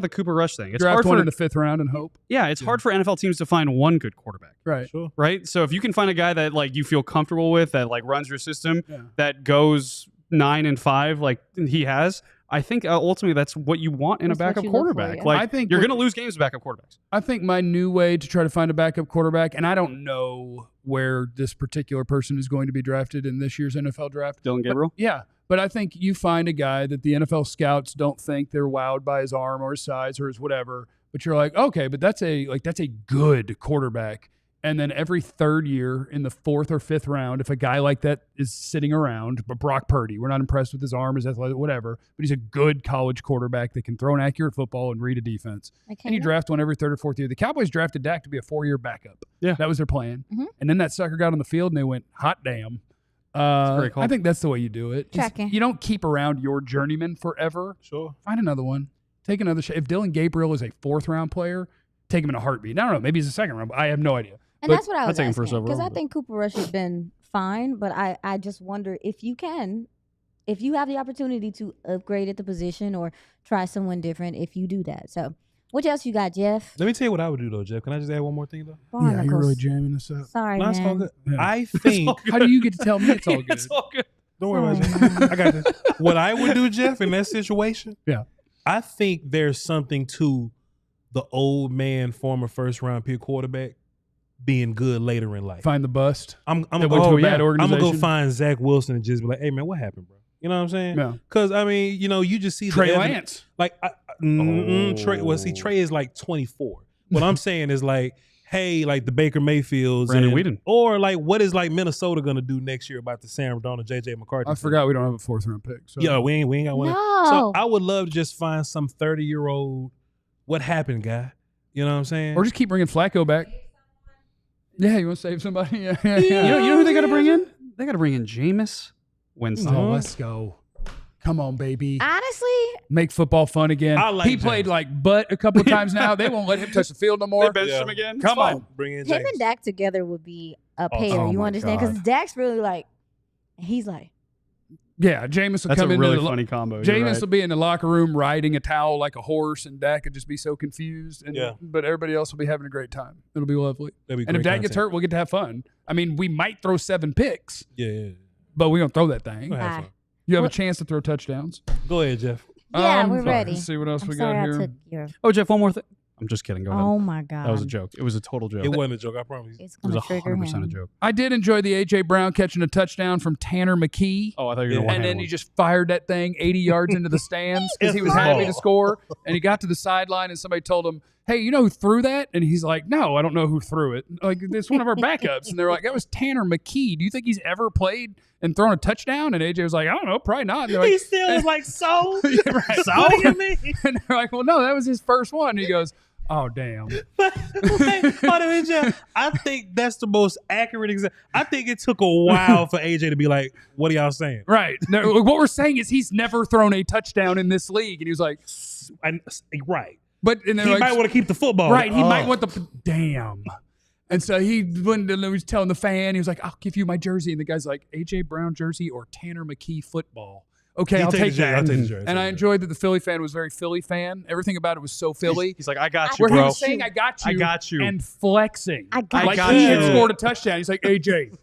the Cooper Rush thing. It's Draft hard one for in the 5th round and hope. Yeah, it's hard for NFL teams to find one good quarterback. Right. Sure. Right? So if you can find a guy that you feel comfortable with, that runs your system, that goes 9-5 like he has, I think ultimately that's what you want in a That's what backup you look for, quarterback. yeah. I think you're going to lose games with backup quarterbacks. I think my new way to try to find a backup quarterback, and I don't know where this particular person is going to be drafted in this year's NFL draft. Dylan Gabriel? But I think you find a guy that the NFL scouts don't think they're wowed by his arm or his size or his whatever, but you're like, okay, but that's a good quarterback. And then every third year in the 4th or 5th round, if a guy like that is sitting around, but Brock Purdy, we're not impressed with his arm, his athletic, whatever, but he's a good college quarterback that can throw an accurate football and read a defense. And you draft one every 3rd or 4th year. The Cowboys drafted Dak to be a 4-year backup. Yeah. That was their plan. Mhm. And then that sucker got on the field and they went, hot damn. Great call. I think that's the way you do it. Tracking. You don't keep around your journeyman forever. Sure. Find another one. Take another shot. If Dylan Gabriel is a 4th round player, take him in a heartbeat. I don't know. Maybe he's a 2nd round. I have no idea. And But that's what I I'd was take him first asking. Because I overall, think Cooper Rush has been fine, but I just wonder if you have the opportunity to upgrade at the position or try someone different, if you do that. So, what else you got, Jeff? Let me tell you what I would do though, Jeff. Can I just add one more thing though? Yeah, you're Barnacles. really jamming this up. Sorry, No, it's all man. good. Yeah. I think. How do you get to tell me it's all good? It's all good. Don't worry about Sorry, it. I got this. What I would do, Jeff, in that situation, Yeah. I think there's something to the old man, former 1st round pick quarterback being good later in life. Find the bust. I'm That gonna went to go. a bad I'm gonna go organization. find Zach Wilson and just be like, "Hey man, what happened, bro?" You know what I'm saying? Yeah. Because I mean, you just see Trey the evidence. Lance. Like, Trey. Well, see, Trey is like 24. What I'm saying is like, hey, like the Baker Mayfields, Brandon Whedon. or like, what is like Minnesota gonna do next year about the Sam Darnold, JJ McCarthy? I thing? forgot we don't have a 4th round pick. So. Yeah, we ain't got one. So No. I would love to just find some 30-year-old. What happened, guy? You know what I'm saying? Or just keep bringing Flacco back. Yeah, you want to save somebody? Yeah. You know who they got to bring in? They got to bring in Jameis Winston. Oh, let's go. Come on, baby. Honestly, Make football fun again. I like he played James. like butt a couple of times now. They won't let him touch the field no more. They benched Yeah. him again. Come It's fine. on. Bring in him James. and Dak together would be a Oh, pair. oh You my understand? Because God. Dak's really like, he's like, Yeah, Jameis will That's come a in. really funny combo. You're Jameis right. will be in the locker room riding a towel like a horse, and Dak could just be so confused. And, Yeah. But everybody else will be having a great time. It'll be lovely. That'd be And if great Dak gets content. hurt, we'll get to have fun. I mean, we might throw 7 picks, yeah. but we're going to throw that thing. Go ahead, Bye. son. You have What- a chance to throw touchdowns. Go ahead, Jeff. yeah, we're sorry. ready. Let's see what else I'm we sorry got I here. took your. Oh, Jeff, one more thing. I'm just kidding. Go ahead. Oh my God. That was a joke. It was a total joke. It wasn't a joke, I promise. It's It was gonna trigger 100% a him. joke. I did enjoy the A.J. Brown catching a touchdown from Tanner McKee. Oh, I thought you were Yeah. going to And then one. he just fired that thing 80 yards into the stands because he was It's happy ball. to score. And he got to the sideline and somebody told him, hey, you know who threw that? And he's like, no, I don't know who threw it. Like, it's one of our backups. And they're like, that was Tanner McKee. Do you think he's ever played and thrown a touchdown? And AJ was like, I don't know, probably not. And they're like, He still was like, so? Yeah, right. So? What do you mean? And they're like, well, no, that was his first one. And he goes, oh, damn. Wait, hold on a minute, Jeff. I think that's the most accurate example. I think it took a while for AJ to be like, what are y'all saying? Right. No, what we're saying is he's never thrown a touchdown in this league. And he was like, Right. but and He they're like, might want to keep the football. right, he might Oh. want the damn. And so he was telling the fan, he was like, I'll give you my jersey. And the guy's like, AJ Brown jersey or Tanner McKee football. Okay, I'll take that. I'll take the jersey. And I enjoyed that the Philly fan was very Philly fan. Everything about it was so Philly. He's like, I got you, Where he bro. was saying, I got you. I got you. And flexing. I got like you. he had scored a touchdown. He's like, AJ,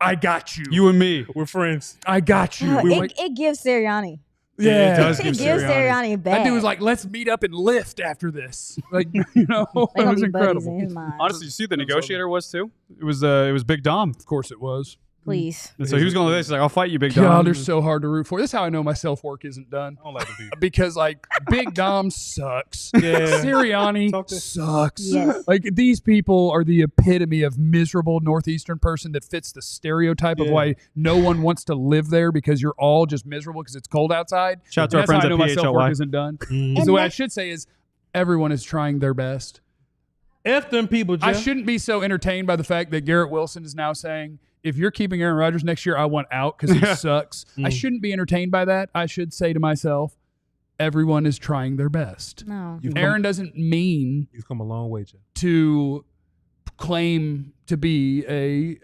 I got you. You and me. We're friends. I got you. We were like, It gives Sirianni. yeah. it does It give gives Sirianni. Sirianni back. That dude was like, let's meet up and lift after this. Like, you know, They it gonna was be buddies incredible. in his mind. Honestly, you see who the negotiator was too? It was Big Dom. Of course it was. Please. And so he was going like this. He's like, I'll fight you, Big Dom. God, they're so hard to root for. This is how I know my self-work isn't done. I don't like the people. Because, like, Big Dom sucks. Yeah. Sirianni Talk to- sucks. Yes. Like, these people are the epitome of miserable Northeastern person that fits the stereotype of Yeah. why no one wants to live there because you're all just miserable because it's cold outside. Shout out to And our that's how friends I at know my self-work PHLY. isn't done. Mhm. Is the And way I that- should say is everyone is trying their best. F them people, I Jeff. shouldn't be so entertained by the fact that Garrett Wilson is now saying, if you're keeping Aaron Rodgers next year, I want out because he sucks. I shouldn't be entertained by that. I should say to myself, everyone is trying their best. No. You've Aaron doesn't mean You've come a long way, Jeff. to claim to be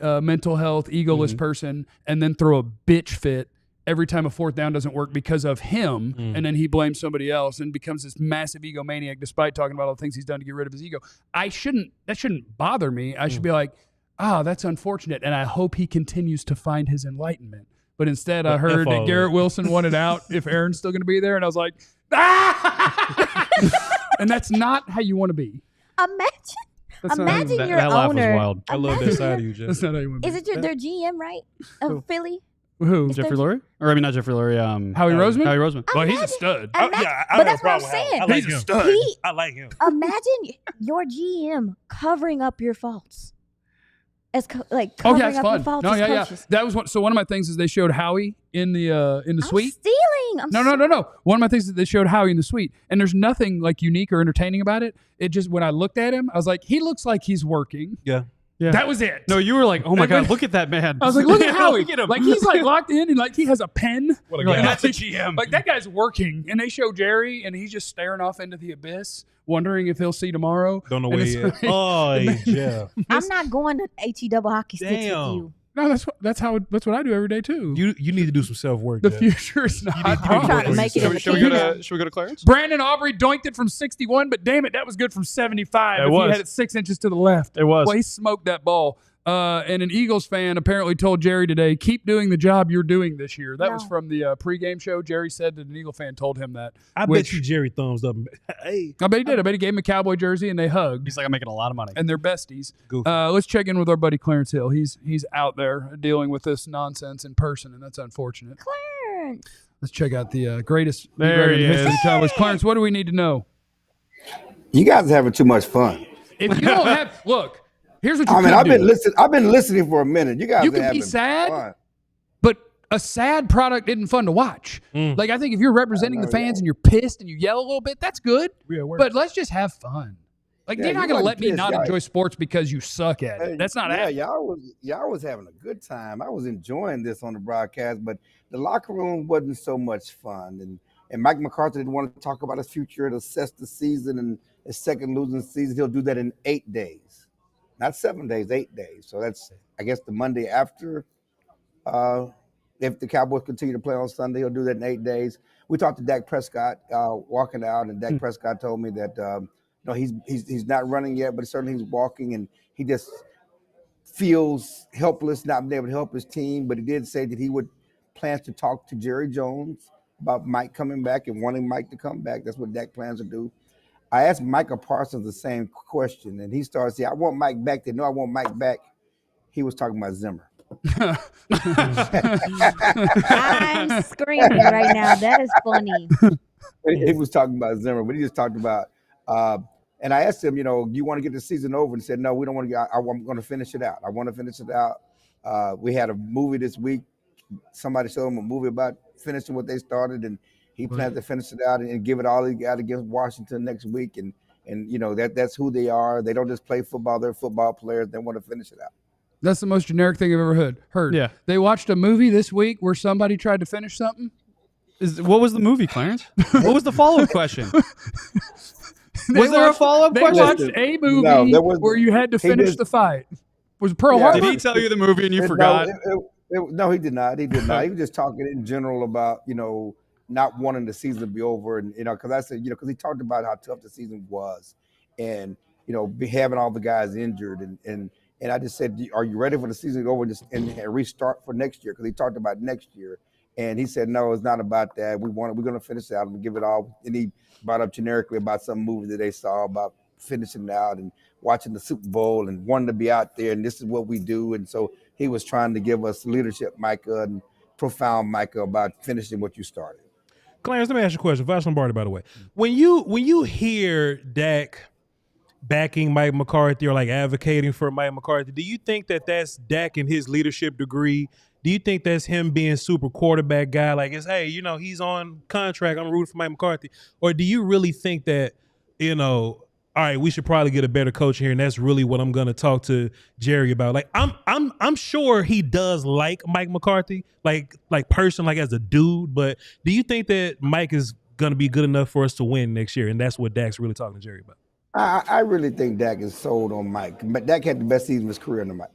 a mental health, egoless person and then throw a bitch fit every time a fourth down doesn't work because of him, and then he blames somebody else and becomes this massive egomaniac despite talking about all the things he's done to get rid of his ego. That shouldn't bother me. I should be like, that's unfortunate, and I hope he continues to find his enlightenment. But instead, I heard that Garrett Wilson wanted out if Aaron's still going to be there, and I was like, and that's not how you want to be. Imagine that, your that laugh was owner. wild. I love that side of you, Jeff. That's not how you want to be. Is it their GM, right? Of Philly? Who? It's Jeffrey their- Lurie? Or I mean, not Jeffrey Lurie. Howie Roseman? Howie Roseman. Well, he's a stud. I Imagine- have but no that's what I'm problem with Howard. saying. I like He's a him. stud. I like him. Imagine your GM covering up your faults. As Oh covering yeah, it's up your fun. faults No, as yeah, coaches. That was one. So one of my things is they showed Howie in the I'm suite. stealing. I'm No. One of my things is they showed Howie in the suite, and there's nothing like unique or entertaining about it. It just when I looked at him, I was like, he looks like he's working. Yeah. Yeah. That was it. No, you were like, oh my God, look at that man. I was like, look at Howie. Look at him. Like he's like locked in and like he has a pen. What a You're like, guy. that's a GM. Like that guy's working, and they show Jerry, and he's just staring off into the abyss, wondering if he'll see tomorrow. Don't know And where he it's- is. Oh, yeah. I'm not going to HE double hockey sticks with Damn. you. No, that's what I do every day too. You need to do some self work. The future is not. I'm trying to make it in the Should we go kingdom. to Should we go to Clarence? Brandon Aubrey doinked it from 61, but damn it, that was good from 75. It if was. he had it 6 inches to the left. It was. Well, he smoked that ball. And an Eagles fan apparently told Jerry today, keep doing the job you're doing this year. That was No. from the pregame show. Jerry said that an Eagle fan told him that. I which- bet you Jerry thumbs up. Hey, I bet he did. I bet he gave him a Cowboy jersey and they hugged. He's like, I'm making a lot of money. And they're besties. goofy. Let's check in with our buddy Clarence Hill. He's out there dealing with this nonsense in person, and that's unfortunate. Clarence. Let's check out the greatest There in he the history of is. the Cowboys. Clarence, what do we need to know? You guys are having too much fun. If you don't have, look, here's what you I mean, could I've been listening for a minute. You guys You are can be having sad, fun. but a sad product isn't fun to watch. Mm. Like I think if you're representing the fans and you're pissed and you yell a little bit, that's good. Yeah, it works. But let's just have fun. Like Yeah, you're not you going to wasn't let me pissed, not y'all. enjoy sports because you suck at it. Hey, That's not yeah, happening. y'all was having a good time. I was enjoying this on the broadcast, but the locker room wasn't so much fun. And Mike McCarthy didn't want to talk about his future and assess the season and his second losing season. He'll do that in 8 days, not 7 days, 8 days. So that's, I guess, the Monday after. If the Cowboys continue to play on Sunday, he'll do that in 8 days. We talked to Dak Prescott walking out, and Dak Prescott told me that no, he's not running yet, but certainly he's walking, and he just feels helpless, not being able to help his team. But he did say that he would plans to talk to Jerry Jones about Mike coming back and wanting Mike to come back. That's what Dak plans to do. I asked Micah Parsons the same question, and he started saying, "I want Mike back." They know I want Mike back. He was talking about Zimmer. I'm screaming right now. That is funny. He was talking about Zimmer, but he just talked about. And I asked him, you want to get the season over? And he said, no, we don't want to get. I'm going to finish it out. I want to finish it out. We had a movie this week. Somebody showed him a movie about finishing what they started, and he plans to finish it out and give it all he got against Washington next week. And that's who they are. They don't just play football; they're football players. They want to finish it out. That's the most generic thing I've ever heard. Yeah. They watched a movie this week where somebody tried to finish something. What was the movie, Clarence? What was the follow-up question? They Was there a watched- follow-up They question? watched a movie No, there was- where you had to he finish did- the fight. Was it Pearl Yeah. Harbor? Did he tell you the movie and you No, forgot? No, he did not. He did not. He was just talking in general about, not wanting the season to be over. And, because I said, because he talked about how tough the season was and, having all the guys injured. And I just said, are you ready for the season to go over and restart for next year? Because he talked about next year. And he said, no, it's not about that. We're going to finish it out and give it all. And he brought up generically about some movie that they saw about finishing it out and watching the Super Bowl and wanting to be out there. And this is what we do. And so he was trying to give us leadership, Micah, and profound Micah about finishing what you started. Clarence, let me ask you a question. Vash Lombardi, by the way. When you hear Dak backing Mike McCarthy or like advocating for Mike McCarthy, do you think that that's Dak and his leadership degree? Do you think that's him being super quarterback guy? Like, it's, hey, he's on contract. I'm rooting for Mike McCarthy. Or do you really think that, all right, we should probably get a better coach here, and that's really what I'm going to talk to Jerry about. Like, I'm sure he does like Mike McCarthy, like person, like as a dude. But do you think that Mike is going to be good enough for us to win next year, and that's what Dak's really talking to Jerry about? I really think Dak is sold on Mike. But Dak had the best season of his career under Mike,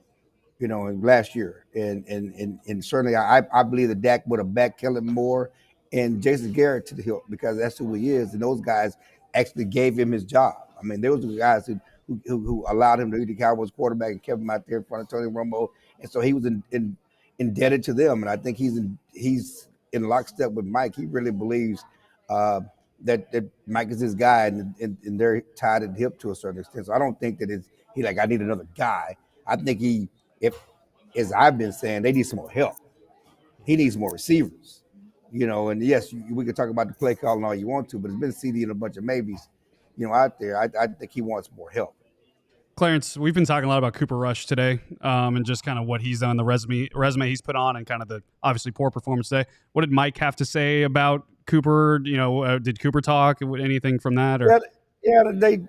last year. And certainly I believe that Dak would have backed Kellen Moore and Jason Garrett to the hill because that's who he is. And those guys actually gave him his job. I mean, those were the guys who allowed him to be the Cowboys quarterback and kept him out there in front of Tony Romo. And so he was indebted to them. And I think he's in lockstep with Mike. He really believes that Mike is his guy, and they're tied at the hip to a certain extent. So I don't think that he like, I need another guy. I think as I've been saying, they need some more help. He needs more receivers, and yes, we could talk about the play call and all you want to, but it's been CD and a bunch of maybes, out there. I think he wants more help. Clarence, we've been talking a lot about Cooper Rush today, and just kind of what he's done, the resume he's put on, and kind of the obviously poor performance today. What did Mike have to say about Cooper? Did Cooper talk? Anything from that? Or? Yeah, they,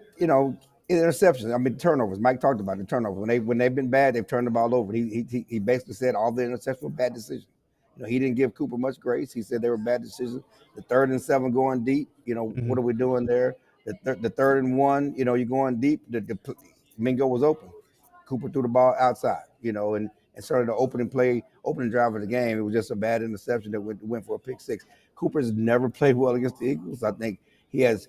interceptions. I mean, turnovers. Mike talked about the turnovers. When they've been bad, they've turned the ball over. He basically said all the interceptions were bad decisions. He didn't give Cooper much grace. He said they were bad decisions. The 3rd and 7 going deep. What are we doing there? The 3rd and 1. You're going deep. The Mingo was open. Cooper threw the ball outside. And started the opening drive of the game. It was just a bad interception that went for a pick 6. Cooper's never played well against the Eagles. I think he has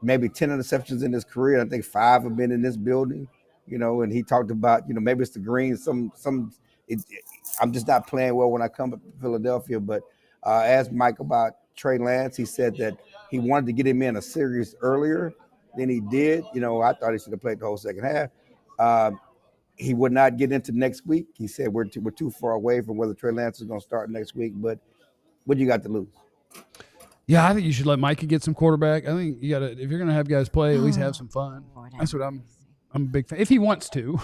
maybe 10 interceptions in his career. I think 5 have been in this building, and he talked about, maybe it's the green. I'm just not playing well when I come to Philadelphia. But asked Mike about Trey Lance. He said that he wanted to get him in a series earlier than he did. I thought he should have played the whole second half. He would not get into next week. He said we're too far away from whether Trey Lance is going to start next week. But what do you got to lose? Yeah, I think you should let Mikey get some quarterback. I think you got to, if you're going to have guys play, at least have some fun. That's what I'm a big fan. If he wants to,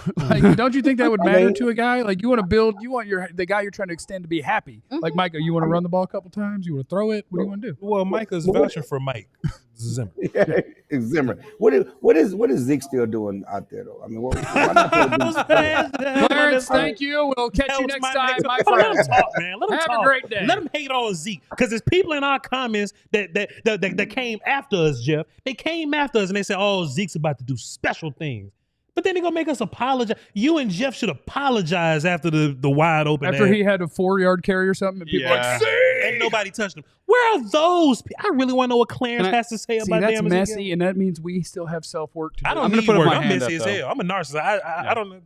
don't you think that would matter to a guy? Like, you want to build, the guy you're trying to extend to be happy. Like, Micah, you want to run the ball a couple times? You want to throw it? What do you want to do? Well, Micah's vouching for Mike Zimmer. Yeah, Zimmer. What is Zeke still doing out there though? I mean, why not play Clarence, thank you. We'll catch you next time, my friend. Let him talk, man. Let him Have talk. a great day. Let him hate on Zeke, because there's people in our comments that came after us, Jeff. They came after us and they said, "Oh, Zeke's about to do special things." But then they're going to make us apologize. You and Jeff should apologize after the wide open. After he had a 4-yard carry or something, and people were like, ain't nobody touched him. Where are those? I really want to know what Clarence has to say about that's damn messy, Ezekiel. and that means we still have self-work to do. I don't I'm gonna need put up work. my I'm hand messy up, as though. hell. I'm a narcissist. I don't know. I'm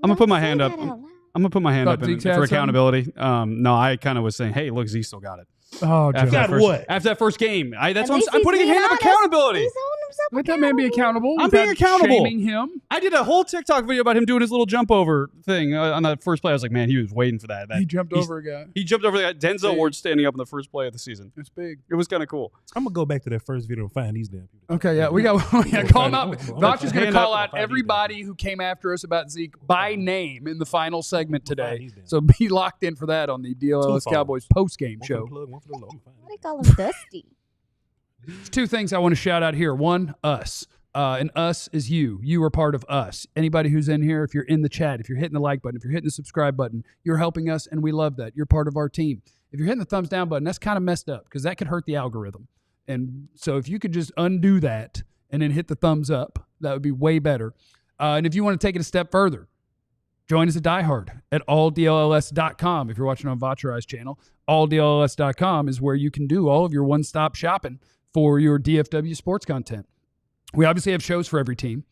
gonna put my hand up. I'm gonna put my hand up Zeke for had accountability. No, I kind of was saying, hey, look, Zeke still got it. Oh, After got that what? After that first game, that's what least I'm putting a he's hand of being accountability. He's holding himself let that man be accountable. I'm being without accountable. Shaming him. I did a whole TikTok video about him doing his little jump over thing on that first play. I was like, man, he was waiting for that. He jumped over a guy. He jumped over the guy. Denzel Ward standing up in the first play of the season. It's big. It was kind of cool. I'm going to go back to that first video and find these damn people. Okay, yeah, we got call him out. Voch is going to Hand call up. out everybody who came after us about Zeke by name in the final segment today. these damn. So be locked in for that on the DLLS Two Cowboys post-game One for the show. plug, one for the low. I'm gonna find What do they call him? Dusty. There's 2 things I want to shout out here. One, us. And us is you. You are part of us. Anybody who's in here, if you're in the chat, if you're hitting the like button, if you're hitting the subscribe button, you're helping us, and we love that. You're part of our team. If you're hitting the thumbs down button, that's kind of messed up because that could hurt the algorithm. And so if you could just undo that and then hit the thumbs up, that would be way better. And if you want to take it a step further, join us at diehard at alldlls.com. If you're watching on Vachari's channel, alldlls.com is where you can do all of your one-stop shopping for your DFW sports content. We obviously have shows for every team.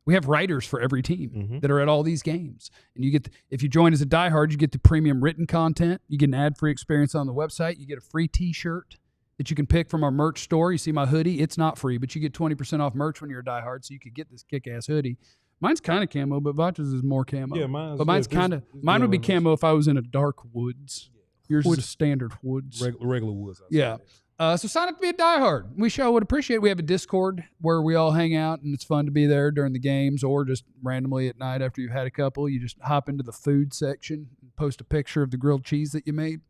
We have writers for every team that are at all these games. And you get, if you join as a diehard, you get the premium written content. You get an ad-free experience on the website. You get a free T-shirt that you can pick from our merch store. You see my hoodie. It's not free, but you get 20% off merch when you're a diehard, so you could get this kick-ass hoodie. Mine's kind of camo, but Vacha's is more camo. Yeah, mine's kind of, mine would be camo if I was in a dark woods. Yours is a standard woods. regular woods. Yeah. So sign up to be a diehard. We sure would appreciate it. We have a Discord where we all hang out, and it's fun to be there during the games or just randomly at night after you've had a couple. You just hop into the food section and post a picture of the grilled cheese that you made.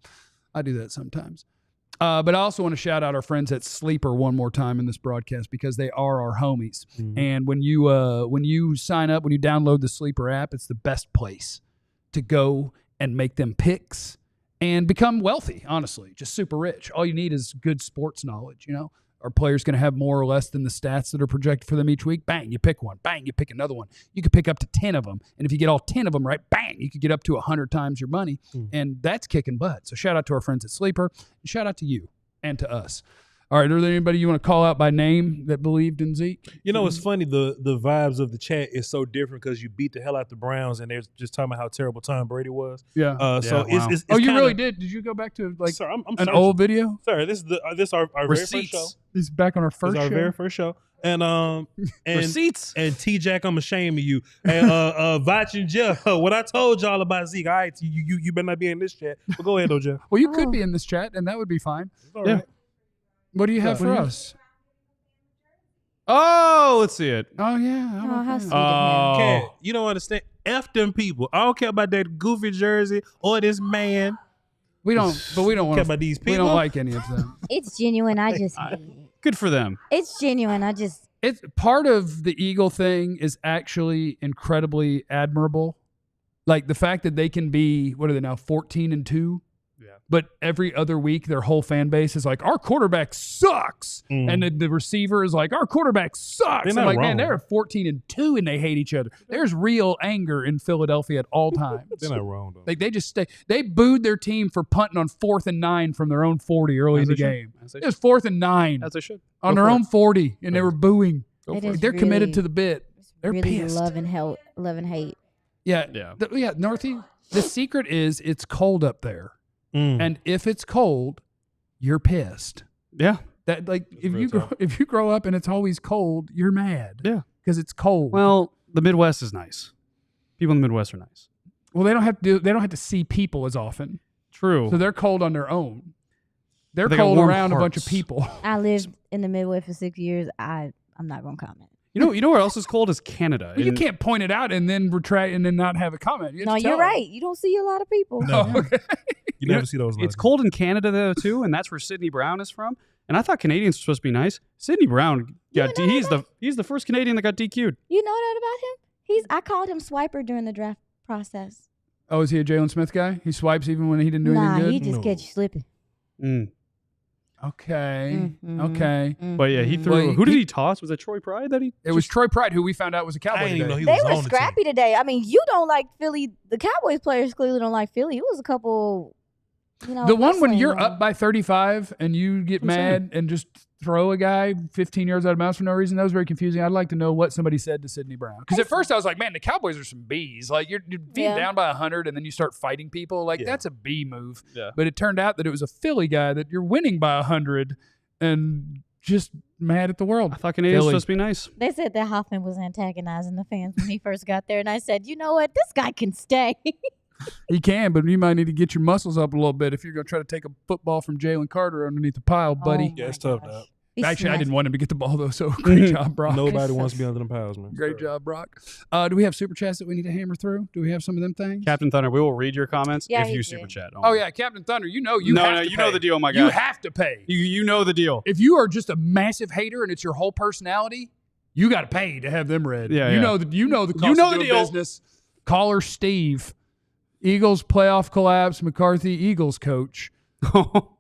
I do that sometimes. But I also want to shout out our friends at Sleeper one more time in this broadcast because they are our homies. And when you sign up, when you download the Sleeper app, it's the best place to go and make them picks and become wealthy, honestly, just super rich. All you need is good sports knowledge, you know. Are players going to have more or less than the stats that are projected for them each week? Bang, you pick one. Bang, you pick another one. You could pick up to 10 of them. And if you get all 10 of them right, bang, you could get up to 100 times your money. And that's kicking butt. So shout out to our friends at Sleeper. And shout out to you and to us. All right, are there anybody you want to call out by name that believed in Zeke? You know, it's funny, the vibes of the chat is so different because you beat the hell out the Browns and they're just talking about how terrible Tom Brady was. Yeah. So it's oh, you kinda, really did? Did you go back to like sir, I'm an searching. old video? Sir, this is our very first show. He's back on our first This is our show. very first show. and Receipts. and T-Jack, I'm ashamed of you. And Vach and Jeff, what I told y'all about Zeke. All right, you better not be in this chat. But go ahead, though, Jeff. Well, you could be in this chat, and that would be fine. All Yeah. right. What do you have for us? Oh, let's see it. Oh yeah. Oh, how sweet of him. Oh, Cat, you don't understand. F them people. I don't care about that goofy jersey or this man. We don't Care want about these we people. don't like any of them. It's genuine. I just hate it. good for them. It's genuine. I just It's part of the Eagle thing is actually incredibly admirable. Like the fact that they can be, what are they now, 14-2? Yeah. But every other week, their whole fan base is like, our quarterback sucks. And the receiver is like, our quarterback sucks. They're I'm not like, wrong. man, they're 14-2 and they hate each other. There's real anger in Philadelphia at all times. They're not wrong, though. Like they just stay. They booed their team for punting on 4th and 9 from their own 40 early As in the they should. game. As they It was 4th and 9 As they should. on Go their for own it. 40, and they were booing. Go It for is it. They're committed really- to the bit. They're really pissed. love and hate. Yeah, Yeah. Northie. The secret is it's cold up there, Mm. and if it's cold, you're pissed. Yeah. That like if real you grow, tough. if you grow up and it's always cold, you're mad. Yeah. because it's cold. Well, the Midwest is nice. People in the Midwest are nice. Well, they don't have to see people as often, True. so they're cold on their own. They're They got cold warm around a bunch of hearts. people. I lived in the Midwest for 6 years. I'm not gonna comment. You know where else is cold is Canada. Well, you And- can't point it out and then retract and then not have a comment. You have No, to you're tell right. You don't see a lot of people. No. them. Okay. You never see those. It's cold in Canada though too, and that's where Sidney Brown is from. And I thought Canadians were supposed to be nice. Sidney Brown got You know he's the first Canadian that got DQ'd. You know that about him? I called him Swiper during the draft process. Oh, is he a Jalen Smith guy? He swipes even when he didn't do Nah, anything he good? just No. catch you slipping. Mm. Okay. Mhm. Okay. But yeah, he Mhm. threw. Well, who did he toss? Was it Troy Pride that he? It was Troy Pride, who we found out was a Cowboy I didn't even know today. he They was were on the team. scrappy today. I mean, you don't like Philly. The Cowboys players clearly don't like Philly. It was a couple, The one when wrestling you're going. up by 35 and you get I'm saying. mad and just throw a guy 15 yards out of bounds for no reason, that was very confusing. I'd like to know what somebody said to Sidney Brown. Because at first I was like, man, the Cowboys are some Bs. Like, you're being Yeah. down by 100 and then you start fighting people. Like, Yeah. that's a B move. Yeah. But it turned out that it was a Philly guy that you're winning by 100 and just mad at the world. I thought Canadians were Philly. supposed to be nice. They said that Hoffman was antagonizing the fans when he first got there, and I said, you know what, this guy can stay. He can, but you might need to get your muscles up a little bit if you're going to try to take a football from Jalen Carter underneath the pile, buddy. Oh Yeah, it's my tough, gosh. dog. He Actually, I smashed- didn't want him to get the ball, though, so great job, Brock. Nobody wants to be under them piles, man. Great job, Brock. Do we have super chats that we need to hammer through? Do we have some of them things? Captain Thunder, we will read your comments Yeah, if he you did. super chat. Oh, yeah, Captain Thunder, you know you No, have no, to you pay. know the deal, my guy. You have to pay. You know the deal. If you are just a massive hater and it's your whole personality, you got to pay to have them read. Yeah, you yeah. know the cost You know of the doing deal. business. Caller Steve, Eagles playoff collapse. McCarthy, Eagles coach.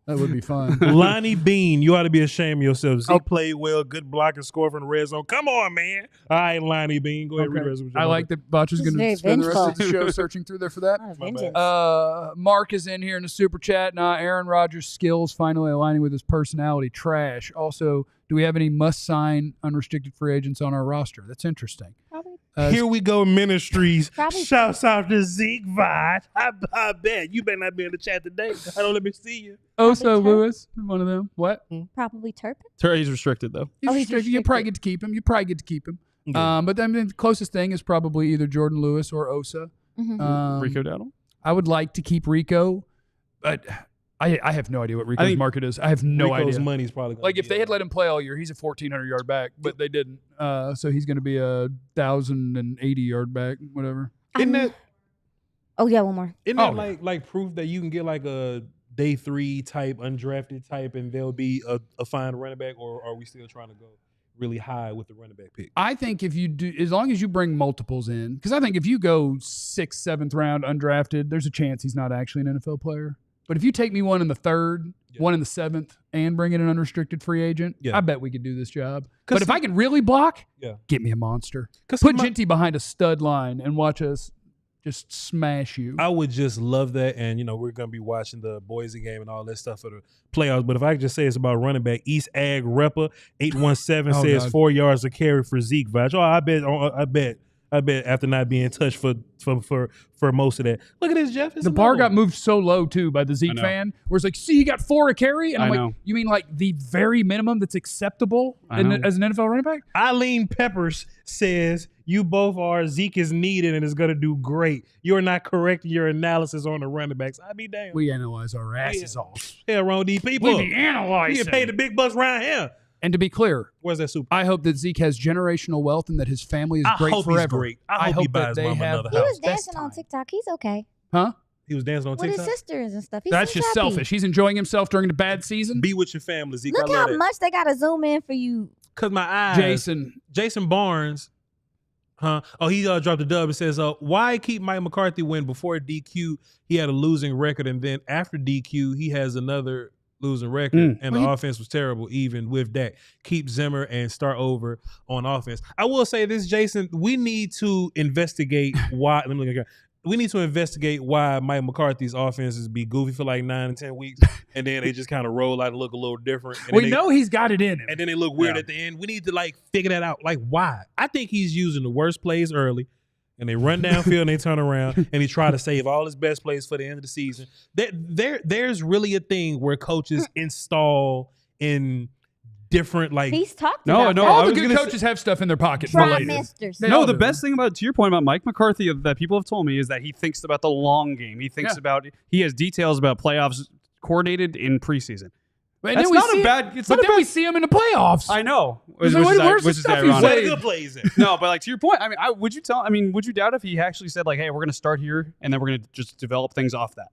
That would be fun. Lonnie Bean, you ought to be ashamed of yourself. Zeke Oh. played well, good block and score from the red zone. Come on, man. All right, Lonnie Bean, go ahead and read the rest of your I like that Botch is This is going to very spend the rest of the vengeful. show searching through there for that. Not a My bad. vengeance. Mark is in here in the super chat. Aaron Rodgers' skills finally aligning with his personality. Trash. Also, do we have any must-sign unrestricted free agents on our roster? That's interesting. Probably. Here we go, Ministries. Probably- Shouts out to Zeke Vod. I bet you better not be in the chat today. I don't let me see you. Oso Turpin. Lewis, one of them. What? Probably Turpin. He's restricted though. He's Oh, he's restricted. You probably restricted. get to keep him. Yeah. But I mean, the closest thing is probably either Jordan Lewis or Osa. Mhm. Rico Dowdle. I would like to keep Rico, but I have no idea what Rico's think market is. I have no Rico's idea. money's probably gonna Like if be they had up. let him play all year, he's a 1,400 yard back, but they didn't. So he's going to be a 1,080 yard back, whatever. Isn't I'm- that Oh yeah, one more. isn't Oh, that like proof that you can get like a day 3 type undrafted type and there'll be a fine running back, or are we still trying to go really high with the running back pick? I think if you do, as long as you bring multiples in, because I think if you go 6th, 7th round undrafted, there's a chance he's not actually an NFL player. But if you take me one in the 3rd, Yeah. one in the 7th, and bring in an unrestricted free agent, Yeah. I bet we could do this job. 'Cause But if I can really block, Yeah. get me a monster. 'Cause Put my- Ginty behind a stud line and watch us just smash you. I would just love that. And, we're going to be watching the Boise game and all that stuff for the playoffs. But if I could just say it's about running back, East Ag Repper 817 Oh, says God. 4 yards of carry for Zeke Vach. Oh, I bet I bet after not being touched for most of that. Look at this, Jeff. It's The bar another got one. moved so low too by the I Zeke know. fan, where it's like, see, he got 4 a carry, and I'm I like, know. you mean like the very minimum that's acceptable I know. as an NFL running back? Eileen Peppers says you both are. Zeke is needed and is going to do great. You're not correct in your analysis on the running backs. I be damned. We analyze our asses off. Hell wrong with these people. We be You analyzing. get paid the big bucks around here. And to be clear, Where's that super? I hope that Zeke has generational wealth and that his family is I great hope he's forever. great. I hope he buys mama another He house. was best dancing on time. TikTok. He's okay. Huh? He was dancing on With his TikTok. sisters and stuff. He That's seems just happy. selfish. He's enjoying himself during the bad season. Be with your family, Zeke. Look I love how that. much they got to zoom in for you. Cause my eyes. Jason Barnes. Huh? Oh, he dropped a dub. It says, why keep Mike McCarthy when before DQ he had a losing record, and then after DQ he has another losing record, and the offense was terrible even with that. Keep Zimmer and start over on offense. I will say this, Jason, we need to investigate why. Let me look again. We need to investigate why Mike McCarthy's offenses be goofy for like 9 and 10 weeks, and then they just kind of roll out and look a little different. And We know he's got it in him. and then they look weird at the end. We need to like figure that out. Like why? I think he's using the worst plays early, and they run downfield and they turn around and he try to save all his best plays for the end of the season. There's really a thing where coaches install in different like. He's talked No, about no, that. All I the was good gonna coaches have stuff in their pocket for later. Trimesters. They No, all the do. best thing about, to your point about Mike McCarthy that people have told me is that he thinks about the long game. He thinks about, he has details about playoffs coordinated in preseason. And That's then we not see a bad. It's But not a then we bad. see him in the playoffs. I know. So where's the stuff he ironic. Where said? the good plays in? No, but like to your point, I mean, would you doubt if he actually said like, hey, we're going to start here and then we're going to just develop things off that?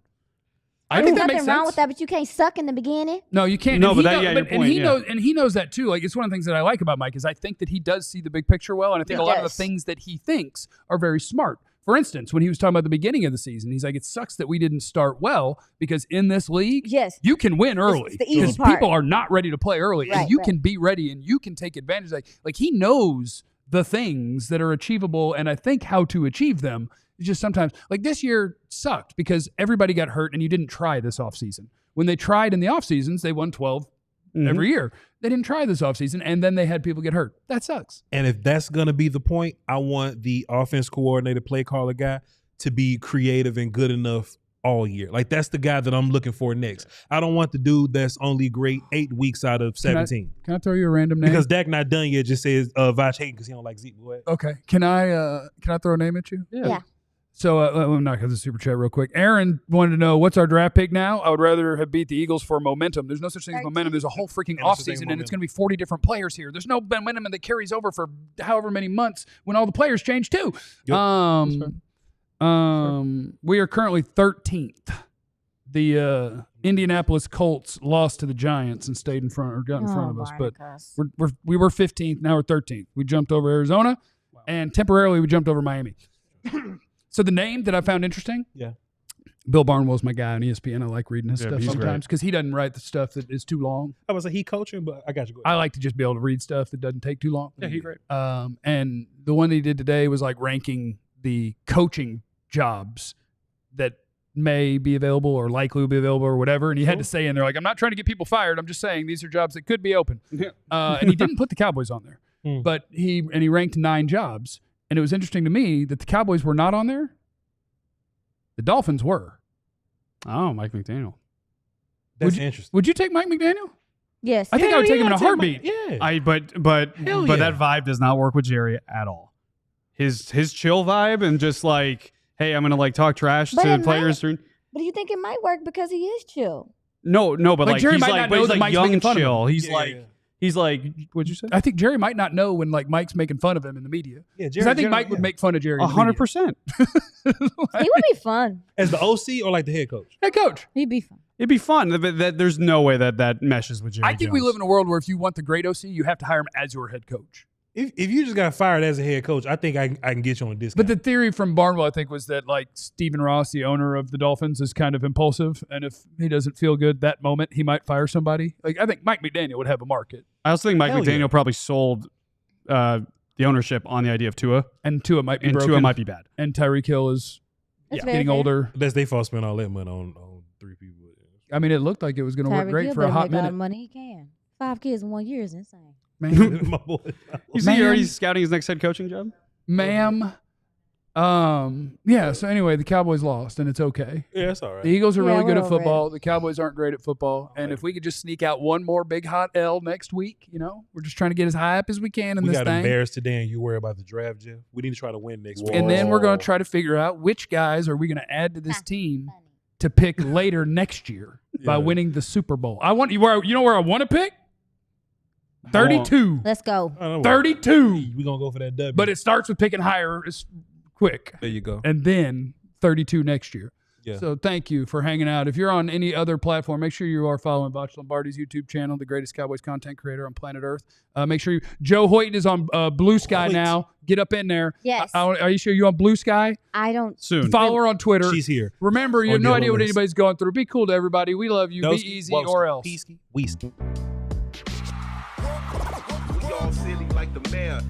I think There's that nothing makes wrong sense. with that, but you can't suck in the beginning. No, you can't. No, And but he that- know- yeah, your and point, he yeah. knows, and he knows that too. Like it's one of the things that I like about Mike is I think that he does see the big picture well, and I think He a lot of the does. things that he thinks are very smart. For instance, when he was talking about the beginning of the season, he's like, "It sucks that we didn't start well because in this league, Yes. you can win early It's the easy because part. people are not ready to play early, Right, and you right. can be ready and you can take advantage. Like he knows the things that are achievable, and I think how to achieve them. It's just sometimes like this year sucked because everybody got hurt and you didn't try this offseason. When they tried in the off seasons, they won 12 every year. They didn't try this offseason, and then they had people get hurt. That sucks. And if that's gonna be the point, I want the offense coordinator, play caller guy to be creative and good enough all year. Like that's the guy that I'm looking for next. I don't want the dude that's only great 8 weeks out of 17. Can I throw you a random name? Because Dak not done yet. Just says Vash Hayden because he don't like Zeke. Go ahead. Okay. Can I throw a name at you? Yeah. So I'm not going to super chat real quick. Aaron wanted to know what's our draft pick now. I would rather have beat the Eagles for momentum. There's no such thing as momentum. There's a whole freaking Yeah, no such thing as offseason, and it's momentum. going to be 40 different players here. There's no momentum that carries over for however many months when all the players change too. Yep. We are currently 13th. The Indianapolis Colts lost to the Giants and stayed in front or got in front of us, but we were 15th. Now we're 13th. We jumped over Arizona, and temporarily we jumped over Miami. So the name that I found interesting, Yeah. Bill Barnwell's my guy on ESPN. I like reading his Yeah, stuff he's sometimes because he doesn't write the stuff that is too long. I was like, he coaching, but I got you. Go ahead. I like to just be able to read stuff that doesn't take too long. Yeah, he's great. And the one that he did today was like ranking the coaching jobs that may be available or likely will be available or whatever. And he had to say in there, like, I'm not trying to get people fired. I'm just saying these are jobs that could be open. And he didn't put the Cowboys on there, but he ranked 9 jobs. And it was interesting to me that the Cowboys were not on there. The Dolphins were. Oh, Mike McDaniel. That's interesting. Would you take Mike McDaniel? Yes. I think I would take him in a heartbeat. Yeah. But Hell yeah. that vibe does not work with Jerry at all. His chill vibe and just like, hey, I'm gonna like talk trash But to it the players. But do you think it might work because he is chill? No, but Like, like Jerry he's might like, not but know he's that like Mike's young making fun of him. chill. Yeah. He's like, what'd you say? I think Jerry might not know when like Mike's making fun of him in the media. Yeah, Because I think Jerry- Mike would make fun of Jerry. in the 100%. He would be fun. As the OC or like the head coach? media. Hey, coach. He'd be fun. It'd be fun, but there's no way that meshes with Jerry. I think we live in a world where if you want the great OC, you have to hire him as your head coach. If you just got fired as a head coach, I think I can get you on a discount. But the theory from Barnwell, I think, was that like Stephen Ross, the owner of the Dolphins, is kind of impulsive, and if he doesn't feel good that moment, he might fire somebody. Like I think Mike McDaniel would have a market, I also think Mike Hell McDaniel yeah. probably sold the ownership on the idea of Tua, and Tua might be and broken, Tua might be bad. and Tyreek Hill is That's very getting fair. older. That's they fault spend all that money on 3 people. I mean, it looked like it was going to work Tyreek great Hill for a better hot make all the minute. money he can. 5 kids in 1 year is insane. Man, My boy. You see, you're Man. already scouting his next head coaching job. ma'am, Yeah. So anyway, the Cowboys lost, and it's okay. Yeah, it's all right. The Eagles are Yeah, really good we're at over football. The Cowboys aren't great at football. And if we could just sneak out one more big hot L next week, we're just trying to get as high up as we can in We this got thing. embarrassed today, and you worry about the draft, Jeff. We need to try to win next week. And then we're going to try to figure out which guys are we going to add to this team to pick later next year by winning the Super Bowl. I want you where I want to pick? 32. Let's go. 32. We're going to go for that W. But it starts with picking higher. It's quick. There you go. And then 32 next year. Yeah. So thank you for hanging out. If you're on any other platform, make sure you are following Botch Lombardi's YouTube channel, the greatest Cowboys content creator on planet Earth. Make sure Joe Hoyt is on Blue Sky now. Get up in there. Yes. Are you sure you're on Blue Sky? I don't. Soon. Follow her on Twitter. She's here. Remember, you have On no DLLS. idea what anybody's going through. Be cool to everybody. We love you. Be easy or else. Peasky. Weasky. We all silly like the mayor.